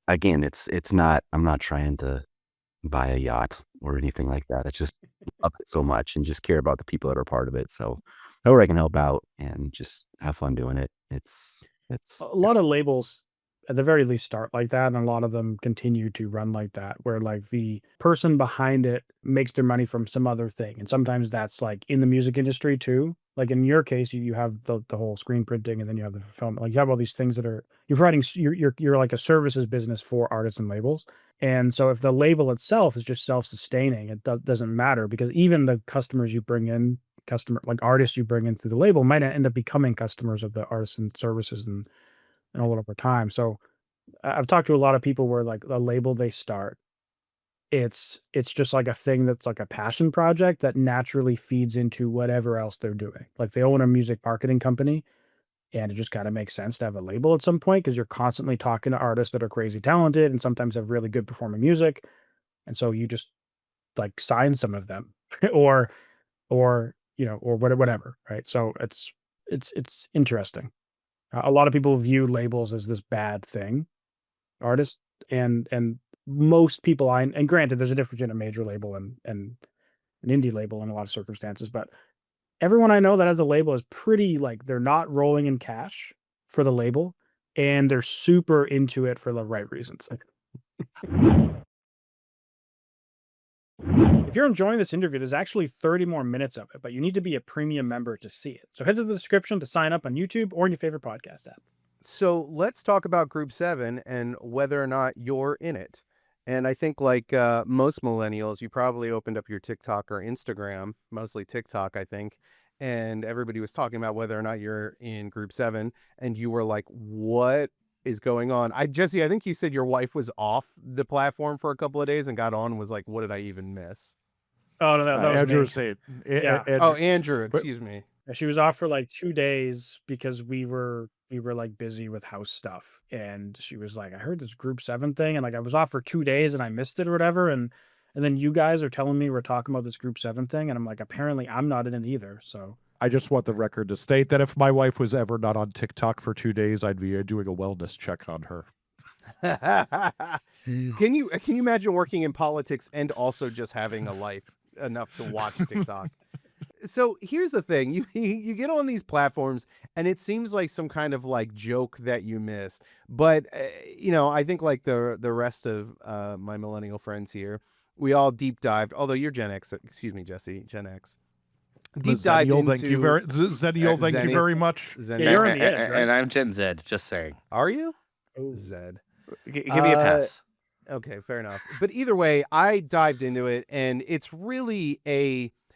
again, it's not, I'm not trying to buy a yacht or anything like that. It's just love it so much and just care about the people that are part of it. So however I can help out and just have fun doing it. It's A lot of labels at the very least start like that, and a lot of them continue to run like that, where like the person behind it makes their money from some other thing. And sometimes that's like in the music industry too. Like in your case, you have the whole screen printing and then you have the fulfillment. Like you have all these things that are you're providing you're like a services business for artists and labels. And so if the label itself is just self-sustaining, it doesn't matter because even the customers you bring in, like artists you bring in through the label might end up becoming customers of the artists and services and all over time. So I've talked to a lot of people where like the label they start, it's just like a thing that's like a passion project that naturally feeds into whatever else they're doing. Like they own a music marketing company and it just kind of makes sense to have a label at some point because you're constantly talking to artists that are crazy talented and sometimes have really good performing music. And so you just like sign some of them or or whatever, right? So it's interesting. A lot of people view labels as this bad thing, artists, and most people and granted, there's a difference in a major label and an indie label in a lot of circumstances, but everyone I know that has a label is pretty like they're not rolling in cash for the label, and they're super into it for the right reasons. If you're enjoying this interview, there's actually 30 more minutes of it, but you need to be a premium member to see it. So head to the description to sign up on YouTube or in your favorite podcast app. So let's talk about Group 7 and whether or not you're in it. And I think like most millennials, you probably opened up your TikTok or Instagram, mostly TikTok, I think, and everybody was talking about whether or not you're in Group 7, and you were like, what is going on? Jesse, I think you said your wife was off the platform for a couple of days and got on and was like, what did I even miss? Oh, no, that was Andrew me. said, Yeah. Oh, Andrew, excuse me. She was off for like 2 days because we were like busy with house stuff. And she was like, I heard this Group 7 thing. And like I was off for 2 days and I missed it or whatever. And then you guys are telling me we're talking about this Group 7 thing. And I'm like, apparently I'm not in it either. So I just want the record to state that if my wife was ever not on TikTok for 2 days, I'd be doing a wellness check on her. Can you imagine working in politics and also just having a life enough to watch TikTok? So here's the thing: you get on these platforms, and it seems like some kind of like joke that you miss. But I think like the rest of my millennial friends here, we all deep dived. Although you're Gen X, excuse me, Jesse, Gen X. Deep dived Zennial, thank you into Zennial, thank you Zenny. very much. Yeah, Zenny. you're on the edge, right? And I'm Gen Z, just saying. Are you Oh. Zed? Give me a pass. Okay, fair enough. But either way, I dived into it, and it's really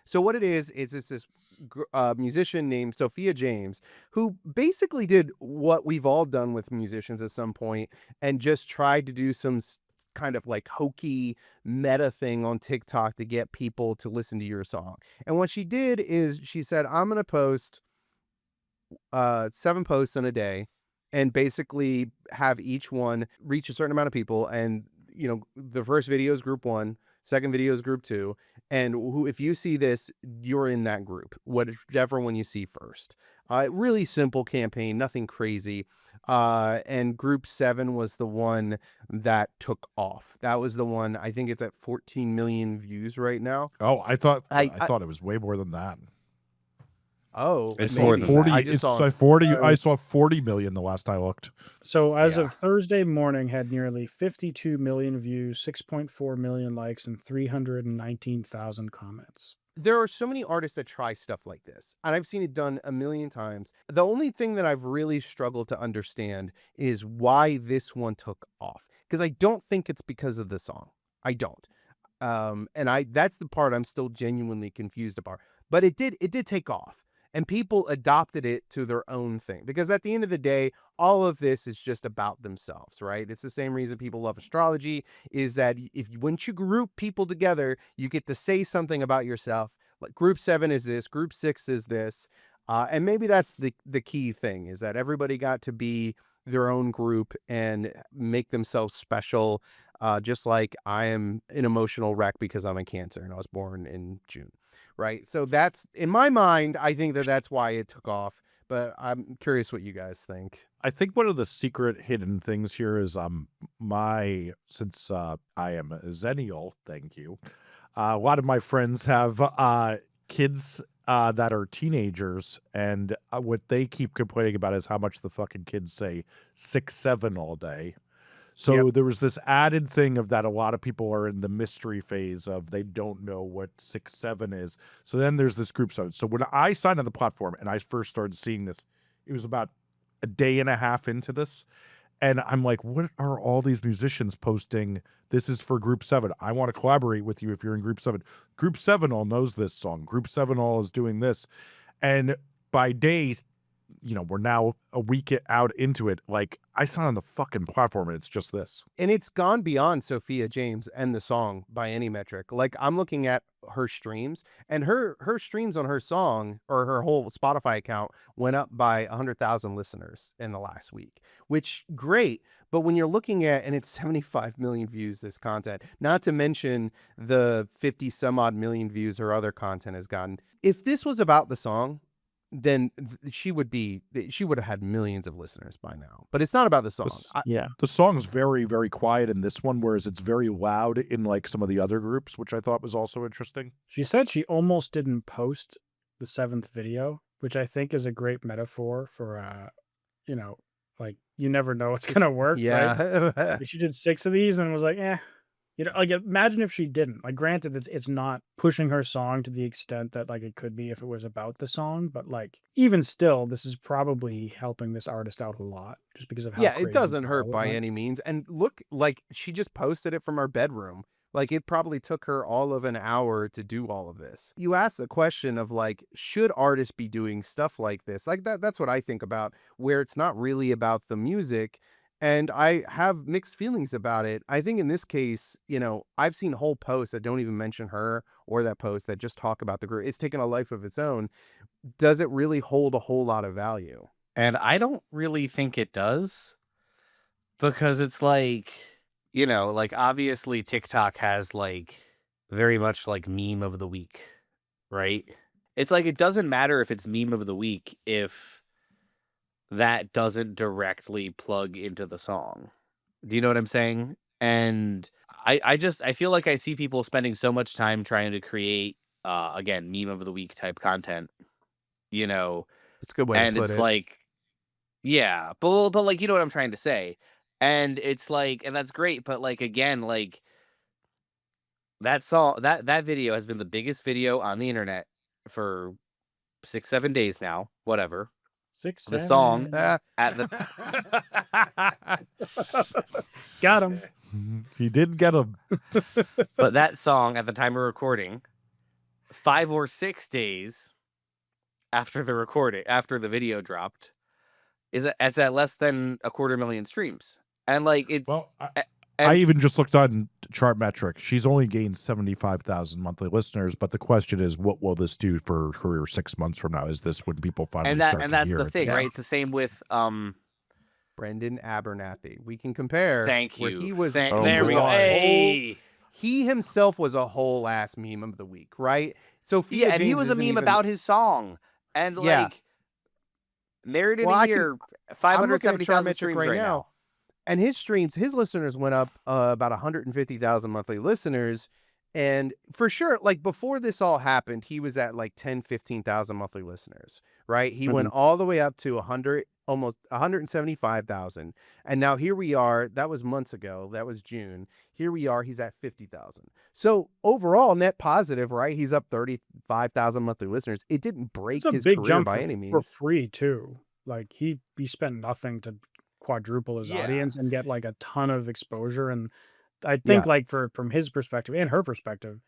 so what it is it's this musician named Sophia James, who basically did what we've all done with musicians at some point, and just tried to do some kind of like hokey meta thing on TikTok to get people to listen to your song. And what she did is she said, I'm going to post 7 posts in a day, and basically have each one reach a certain amount of people. And the first video is group 1, second video is group 2, and if you see this, you're in that group, whichever one you see first. Really simple campaign, nothing crazy. And group 7 was the one that took off. That was the one, I think it's at 14 million views right now. Oh, I thought I thought it was way more than that. Oh, It's maybe. more than 40. I just It's saw like 40. I saw 40 million the last I looked. So as Yeah. of Thursday morning, had nearly 52 million views, 6.4 million likes, and 319,000 comments. There are so many artists that try stuff like this, and I've seen it done a million times. The only thing that I've really struggled to understand is why this one took off, because I don't think it's because of the song. I don't. And that's the part I'm still genuinely confused about. But it did take off, and people adopted it to their own thing, because at the end of the day, all of this is just about themselves, right? It's the same reason people love astrology, is that once you group people together, you get to say something about yourself. Like group 7 is this, group 6 is this. And maybe that's the key thing, is that everybody got to be their own group and make themselves special. Just like I am an emotional wreck because I'm a Cancer and I was born in June, right? So that's, in my mind, I think that's why it took off. But I'm curious what you guys think. I think one of the secret hidden things here is since I am a Zennial, thank you. A lot of my friends have kids that are teenagers, and what they keep complaining about is how much the fucking kids say 6-7 all day. So there was this added thing of that a lot of people are in the mystery phase of they don't know what 6-7 is. So then there's this group. So when I signed on the platform and I first started seeing this, it was about a day and a half into this. And I'm like, what are all these musicians posting? This is for group 7. I want to collaborate with you if you're in group 7. Group 7 all knows this song. Group 7 all is doing this. And by days, we're now a week out into it. Like, I saw on the fucking platform and it's just this. And it's gone beyond Sophia James and the song by any metric. Like, I'm looking at her streams, and her streams on her song, or her whole Spotify account, went up by 100,000 listeners in the last week, which great. But when you're looking at, and it's 75 million views, this content, not to mention the 50 some odd million views her other content has gotten. If this was about the song, then she would have had millions of listeners by now. But it's not about the song. Yeah. The song's very, very quiet in this one, whereas it's very loud in like some of the other groups, which I thought was also interesting. She said she almost didn't post the 7th video, which I think is a great metaphor for, like, you never know what's going to work. Right? Yeah. She did 6 of these and was like, like, imagine if she didn't. Like, granted, it's not pushing her song to the extent that, like, it could be if it was about the song, but, like, even still, this is probably helping this artist out a lot, just because of how Yeah, it crazy doesn't viral hurt it by went. any means. And look, like, she just posted it from her bedroom. Like, it probably took her all of an hour to do all of this. You asked the question of, like, should artists be doing stuff like this? Like, that's what I think about, where it's not really about the music. And I have mixed feelings about it. I think in this case, I've seen whole posts that don't even mention her, or that post that just talk about the group. It's taken a life of its own. Does it really hold a whole lot of value? And I don't really think it does, because it's like, like obviously TikTok has like very much like meme of the week, right? It's like, it doesn't matter if it's meme of the week if that doesn't directly plug into the song. Do you know what I'm saying? And I feel like I see people spending so much time trying to create, again, meme of the week type content, you know, It's a good way to and put it's it. like, yeah, but like, you know what I'm trying to say? And it's like, and that's great, but like, again, like that video has been the biggest video on the internet for 6, 7 days now, whatever. Six, The song 7. Ah, at the Got him. He did get him. but that song at the time of recording, 5 or 6 days after the video dropped, is at less than a quarter million streams. And like it's Well, a- I and even just looked on chart metrics. She's only gained 75,000 monthly listeners, but the question is, what will this do for her 6 months from now? Is this when people finally start to that's hear the it? thing, Yeah. right? It's the same with Brendan Abernathy. We can compare thank where you. he was. Oh, There we was go. a boy. Hey. he himself was a whole ass meme of the week, right? Sophia Yeah, and he James was a isn't meme even. about his song. And Yeah. like married in Well, a year, I'm looking at 570,000 Chartmetric streams right right now, now. and his listeners went up about 150,000 monthly listeners. And for sure, like before this all happened, he was at like 10, 15,000 monthly listeners, right? He went all the way up to 100, almost 175,000. And now here we are. That was months ago. That was June. Here we are. He's at 50,000. So overall, net positive, right? He's up 35,000 monthly listeners. It didn't break It's a his big career jump by for, any for means. free too. Like he spent nothing to quadruple his Yeah. audience and get like a ton of exposure. And I think Yeah. like from his perspective and her perspective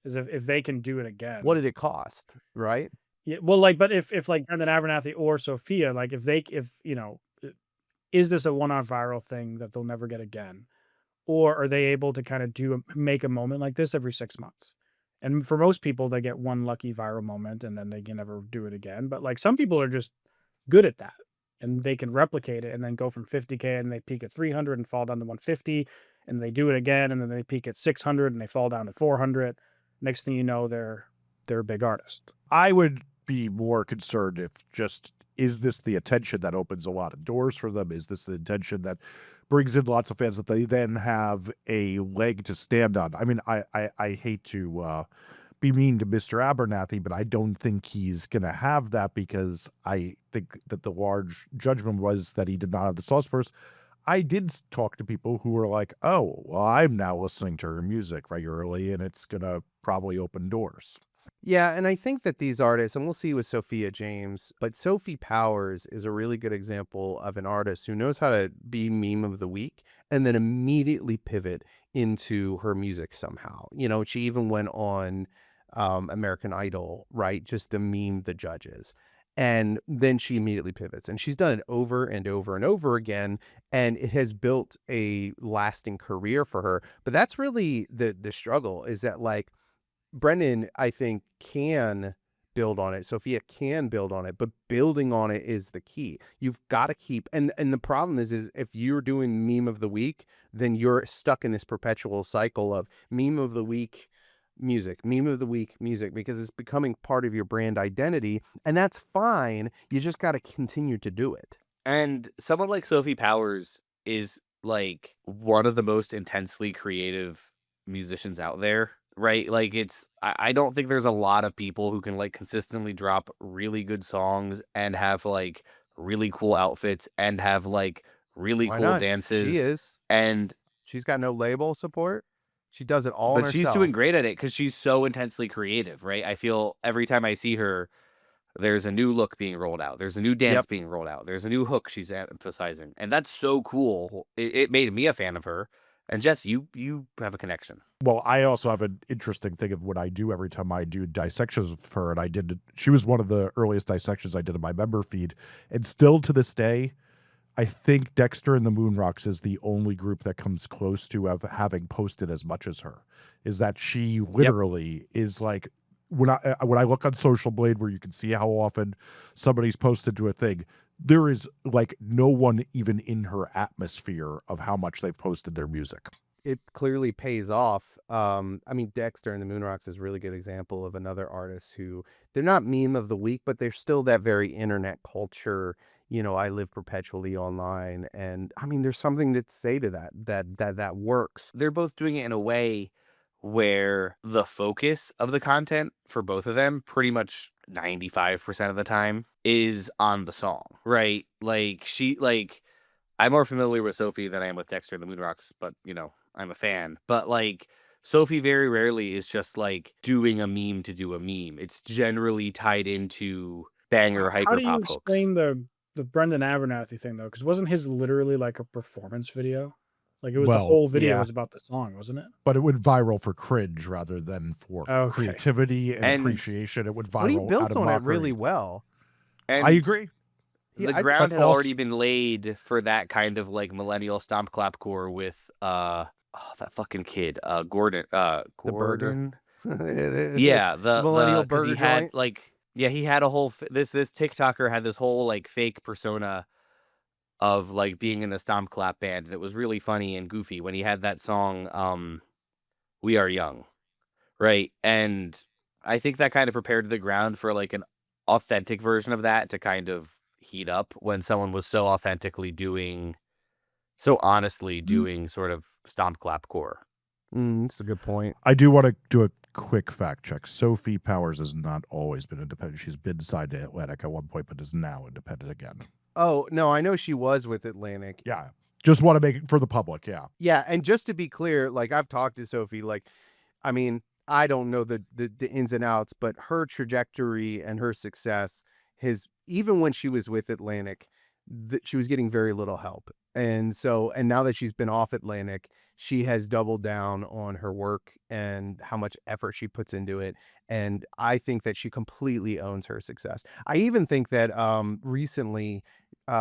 is if they can do it again. What did it cost, right? Yeah, well, like, but if like Brendan Abernathy or Sophia, like if is this a one-off viral thing that they'll never get again, or are they able to kind of make a moment like this every 6 months? And for most people, they get one lucky viral moment and then they can never do it again. But like some people are just good at that and they can replicate it and then go from 50K and they peak at 300 and fall down to 150 and they do it again and then they peak at 600 and they fall down to 400. Next thing you know, they're a big artist. I would be more concerned if just, is this the attention that opens a lot of doors for them? Is this the attention that brings in lots of fans that they then have a leg to stand on? I mean, I hate to be mean to Mr. Abernathy, but I don't think he's going to have that, because I think that the large judgment was that he did not have the sauce first. I did talk to people who were like, oh, well, I'm now listening to her music regularly and it's going to probably open doors. Yeah, and I think that these artists, and we'll see with Sophia James, but Sophie Powers is a really good example of an artist who knows how to be meme of the week and then immediately pivot into her music somehow. You know, she even went on American Idol, right? Just to meme the judges. And then she immediately pivots, and she's done it over and over and over again, and it has built a lasting career for her. But that's really the struggle, is that like Brendan, I think, can build on it. Sophia can build on it, but building on it is the key. You've got to keep, and the problem is if you're doing meme of the week, then you're stuck in this perpetual cycle of meme of the week music, meme of the week music, because it's becoming part of your brand identity, and that's fine. You just got to continue to do it. And someone like Sophie Powers is like one of the most intensely creative musicians out there, right? Like I don't think there's a lot of people who can like consistently drop really good songs and have like really cool outfits and have like really Why cool not? She dances. is. And She's got no label support. She does it all on but she's herself. doing great at it because she's so intensely creative, right? I feel every time I see her, there's a new look being rolled out. There's a new dance Yep. being rolled out. There's a new hook she's emphasizing, and that's so cool. It made me a fan of her. And Jess, you have a connection. Well, I also have an interesting thing of what I do every time I do dissections of her, and she was one of the earliest dissections I did in my member feed, and still to this day, I think Dexter and the Moonrocks is the only group that comes close to having posted as much as her. Is that she literally is like, when I look on Social Blade, where you can see how often somebody's posted to a thing, there is like no one even in her atmosphere of how much they've posted their music. It clearly pays off. I mean, Dexter and the Moonrocks is a really good example of another artist who, they're not meme of the week, but they're still that very internet culture, I live perpetually online. And I mean, there's something to say to that works. They're both doing it in a way where the focus of the content for both of them, pretty much 95% of the time, is on the song, right? I'm more familiar with Sophie than I am with Dexter and the Moonrocks, but I'm a fan. But Sophie very rarely is just doing a meme to do a meme. It's generally tied into banger How hyper do you pop hooks. explain the Brendan Abernathy thing though? Because wasn't his literally like a performance video? Like it was the Well, whole video yeah. was about the song, wasn't it? but it went viral for cringe rather than for Okay. creativity and And- appreciation. It went But he viral out built of on it mockery. really well. And I agree. The Yeah, ground but had already also- been laid for that kind of millennial stomp clapcore with that fucking kid, Gordon. burger. Gordon. Yeah, the millennial 'cause he burger had joint. he had a whole this TikToker had this whole fake persona of being in a stomp clap band, and it was really funny and goofy when he had that song We Are Young, right? And I think that kind of prepared the ground for an authentic version of that to kind of heat up when someone was so honestly doing sort of stomp clap core. That's a good point. I do want to do a quick fact check. Sophie Powers has not always been independent. She's been signed to Atlantic at one point, but is now independent again. Oh, no, I know she was with Atlantic. Yeah. Just want to make it for the public. Yeah. Yeah, and just to be clear, I've talked to Sophie, I mean, I don't know the ins and outs, but her trajectory and her success even when she was with Atlantic, she was getting very little help. And now that she's been off Atlantic, she has doubled down on her work and how much effort she puts into it. And I think that she completely owns her success. I even think that recently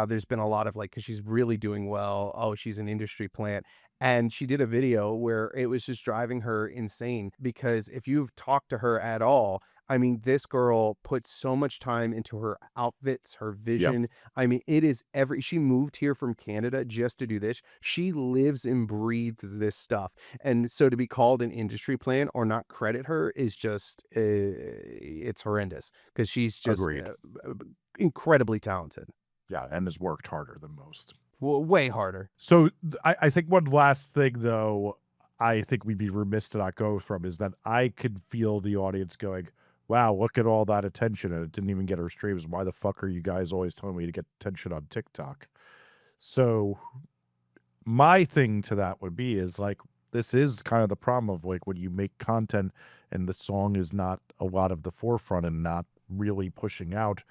there's been a lot of because she's really doing well. Oh, she's an industry plant. And she did a video where it was just driving her insane because if you've talked to her at all, I mean, this girl puts so much time into her outfits, her vision. I mean, it is she moved here from Canada just to do this. She lives and breathes this stuff. And so to be called an industry plant or not credit her is just, it's horrendous because she's just Agreed. incredibly talented. Yeah. And has worked harder than most. Well, way harder. So I think one last thing, though, I think we'd be remiss to not go from is that I could feel the audience going, wow, look at all that attention. And it didn't even get her streams. Why the fuck are you guys always telling me to get attention on TikTok? So my thing to that would be is this is kind of the problem of when you make content and the song is not a lot of the forefront and not really pushing out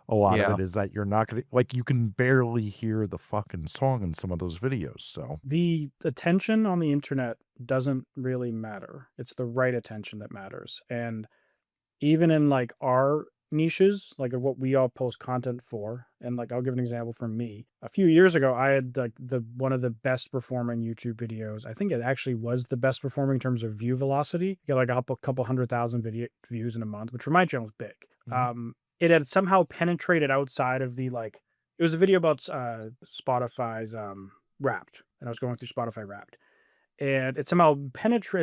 a lot of it is that you're not going to you can barely hear the fucking song in some of those videos. So the attention on the internet doesn't really matter. It's the right attention that matters. And even in our niches, of what we all post content for, and I'll give an example from me. A few years ago, I had the one of the best performing YouTube videos. I think it actually was the best performing in terms of view velocity. You get up a couple 100,000 views in a month, which for my channel is big. Mhm. It had somehow penetrated outside of the it was a video about Spotify's Wrapped, and I was going through Spotify Wrapped. And it somehow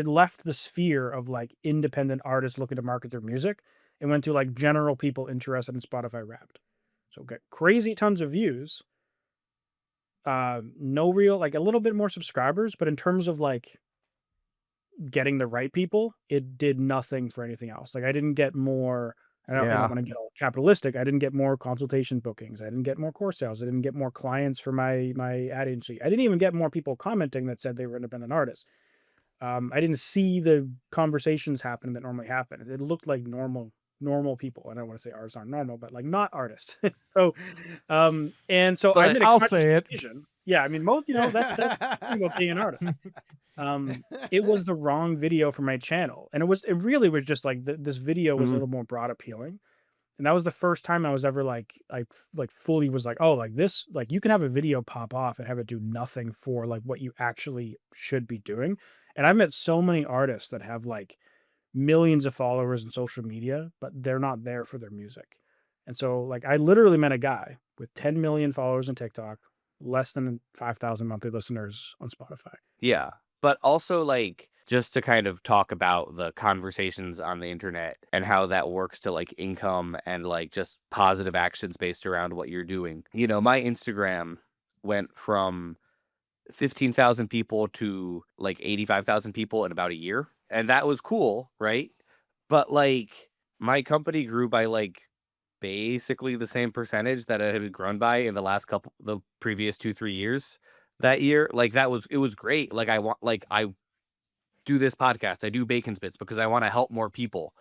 left the sphere of independent artists looking to market their music and went to general people interested in Spotify Wrapped. So get crazy tons of views. No real, a little bit more subscribers, but in terms of getting the right people, it did nothing for anything else. I didn't get more. I don't want to get all capitalistic. I didn't get more consultation bookings. I didn't get more course sales. I didn't get more clients for my ad agency. I didn't even get more people commenting that said they were independent artists. I didn't see the conversations happen that normally happen. It looked like normal people. I don't want to say artists aren't normal, but not artists. So, and so I But made a I'll conscious say it. decision. Yeah, I mean, most that's about being an artist. It was the wrong video for my channel, and it really was just this video was a little more broad appealing, and that was the first time I was ever fully was oh, this you can have a video pop off and have it do nothing for what you actually should be doing. And I've met so many artists that have millions of followers in social media, but they're not there for their music. And so I literally met a guy with 10 million followers on TikTok, less than 5,000 monthly listeners on Spotify. Yeah. But also just to kind of talk about the conversations on the internet and how that works to like income and like just positive actions based around what you're doing. You know, my Instagram went from 15,000 people to like 85,000 people in about a year. And that was cool, right? But like my company grew by like basically the same percentage that it had grown by in the previous 2, 3 years. That year, like it was great. Like I do this podcast, I do Bacon Spits because I want to help more people.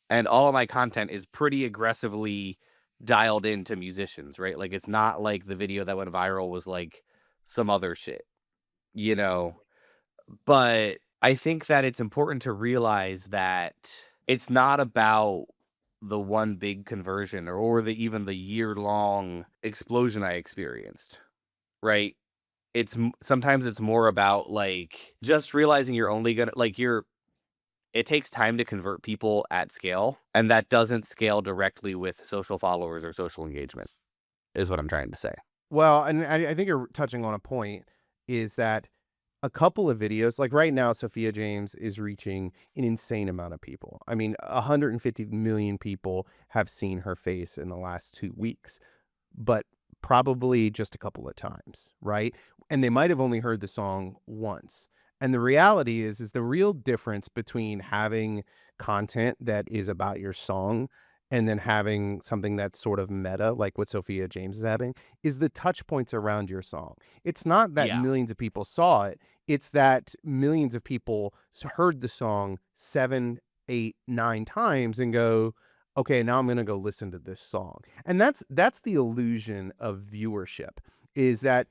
And all of my content is pretty aggressively dialed into musicians, right? Like it's not like the video that went viral was like some other shit, you know? But I think that it's important to realize that it's not about the one big conversion or even the year-long explosion I experienced, right? Sometimes it's more about like just realizing you're only gonna like it takes time to convert people at scale, and that doesn't scale directly with social followers or social engagement, is what I'm trying to say. Well, and I think you're touching on a point is that a couple of videos, like right now, Sophia James is reaching an insane amount of people. I mean, 150 million people have seen her face in the last 2 weeks, but probably just a couple of times, right? And they might have only heard the song once. And the reality is the real difference between having content that is about your song and then having something that's sort of meta, like what Sophia James is having, is the touch points around your song. It's not that Yeah. millions of people saw it. It's that millions of people heard the song 7, 8, 9 times and go, okay, now I'm going to go listen to this song. And that's the illusion of viewership, is that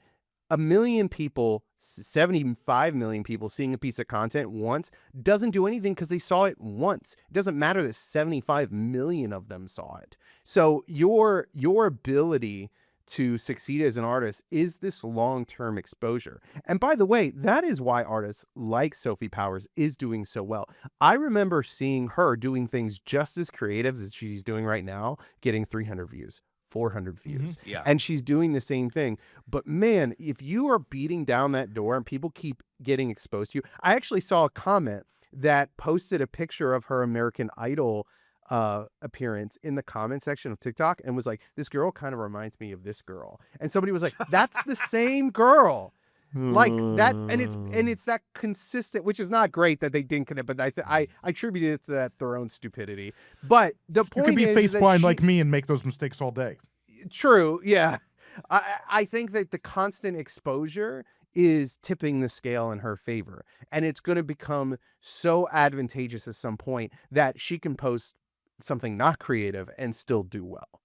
a million people, 75 million people seeing a piece of content once doesn't do anything because they saw it once. It doesn't matter that 75 million of them saw it. So your ability to succeed as an artist is this long-term exposure. And by the way, that is why artists like Sophie Powers is doing so well. I remember seeing her doing things just as creative as she's doing right now, getting 300 views, 400 views. Yeah. And she's doing the same thing. But man, if you are beating down that door and people keep getting exposed to you, I actually saw a comment that posted a picture of her American Idol appearance in the comment section of TikTok and was like, this girl kind of reminds me of this girl. And somebody was like, that's the same girl. Like that, and it's that consistent, which is not great that they didn't connect, but I attributed it to that their own stupidity. But the You point could be is face that blind like me and make those mistakes all day. True, yeah. I think that the constant exposure is tipping the scale in her favor, and it's going to become so advantageous at some point that she can post something not creative and still do well.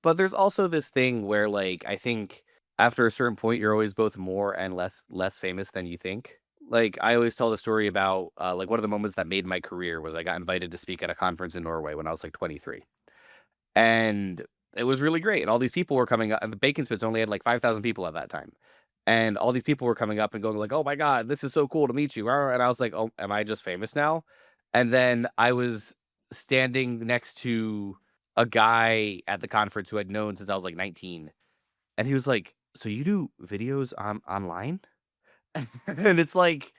But there's also this thing where like I think after a certain point you're always both more and less famous than you think. Like I always tell the story about like one of the moments that made my career was I got invited to speak at a conference in Norway when I was like 23. And it was really great. And all these people were coming up, and the Bacon Spits only had like 5,000 people at that time. And all these people were coming up and going like, "Oh my God, this is so cool to meet you." And I was like, "Oh, am I just famous now?" And then I was standing next to a guy at the conference who I'd known since I was like 19. And he was like, "So you do videos online?" And it's like,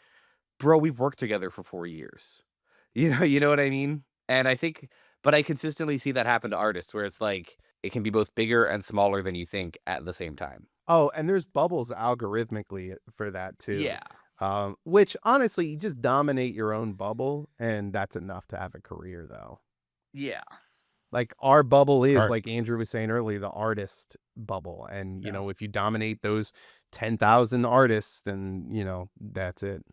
bro, we've worked together for 4 years. You know what I mean? And I think, but I consistently see that happen to artists where it's like it can be both bigger and smaller than you think at the same time. Oh, and there's bubbles algorithmically for that too. Yeah. Which honestly, you just dominate your own bubble, and that's enough to have a career, though. Yeah. Like our bubble is, Art. like Andrew was saying earlier, the artist bubble. And, you Yeah. know, if you dominate those 10,000 artists, then, you know, that's it.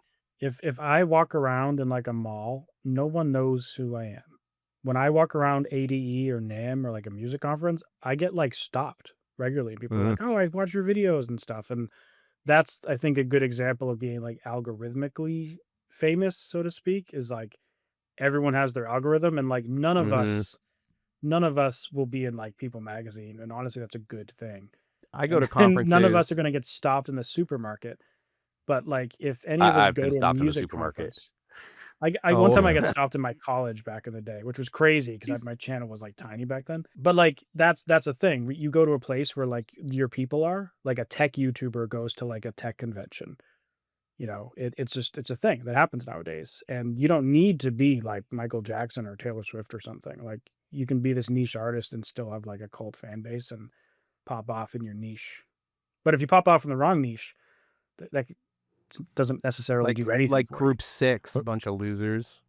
If I walk around in like a mall, no one knows who I am. When I walk around ADE or NAMM or like a music conference, I get like stopped regularly. People are like, "Oh, I watch your videos and stuff." And that's, I think, a good example of being like algorithmically famous, so to speak, is like everyone has their algorithm, and like none of us will be in like People magazine. And honestly, that's a good thing. I go to And none of us conferences. are going to get stopped in the supermarket. But like, if any of us I've go been to a stopped in the music supermarket. conference, one time I Oh, got stopped in my college back in the day, which was crazy because my channel was like tiny back then. But like, that's a thing. You go to a place where like your people are, like a tech YouTuber goes to like a tech convention. It's a thing that happens nowadays, and you don't need to be like Michael Jackson or Taylor Swift or something. Like, you can be this niche artist and still have like a cult fan base and pop off in your niche. But if you pop off in the wrong niche, that doesn't necessarily Like do anything like for Group 6, a bunch of losers.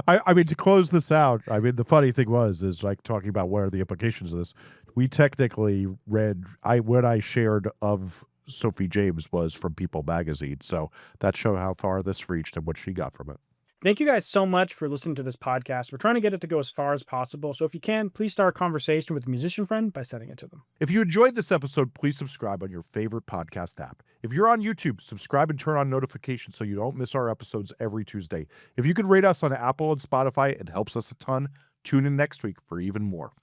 I mean, to close this out, I mean, the funny thing is like talking about what are the implications of this. We technically read what I shared of Sophie James was from People Magazine, so that showed how far this reached and what she got from it. Thank you guys so much for listening to this podcast. We're trying to get it to go as far as possible. So if you can, please start a conversation with a musician friend by sending it to them. If you enjoyed this episode, please subscribe on your favorite podcast app. If you're on YouTube, subscribe and turn on notifications so you don't miss our episodes every Tuesday. If you could rate us on Apple and Spotify, it helps us a ton. Tune in next week for even more.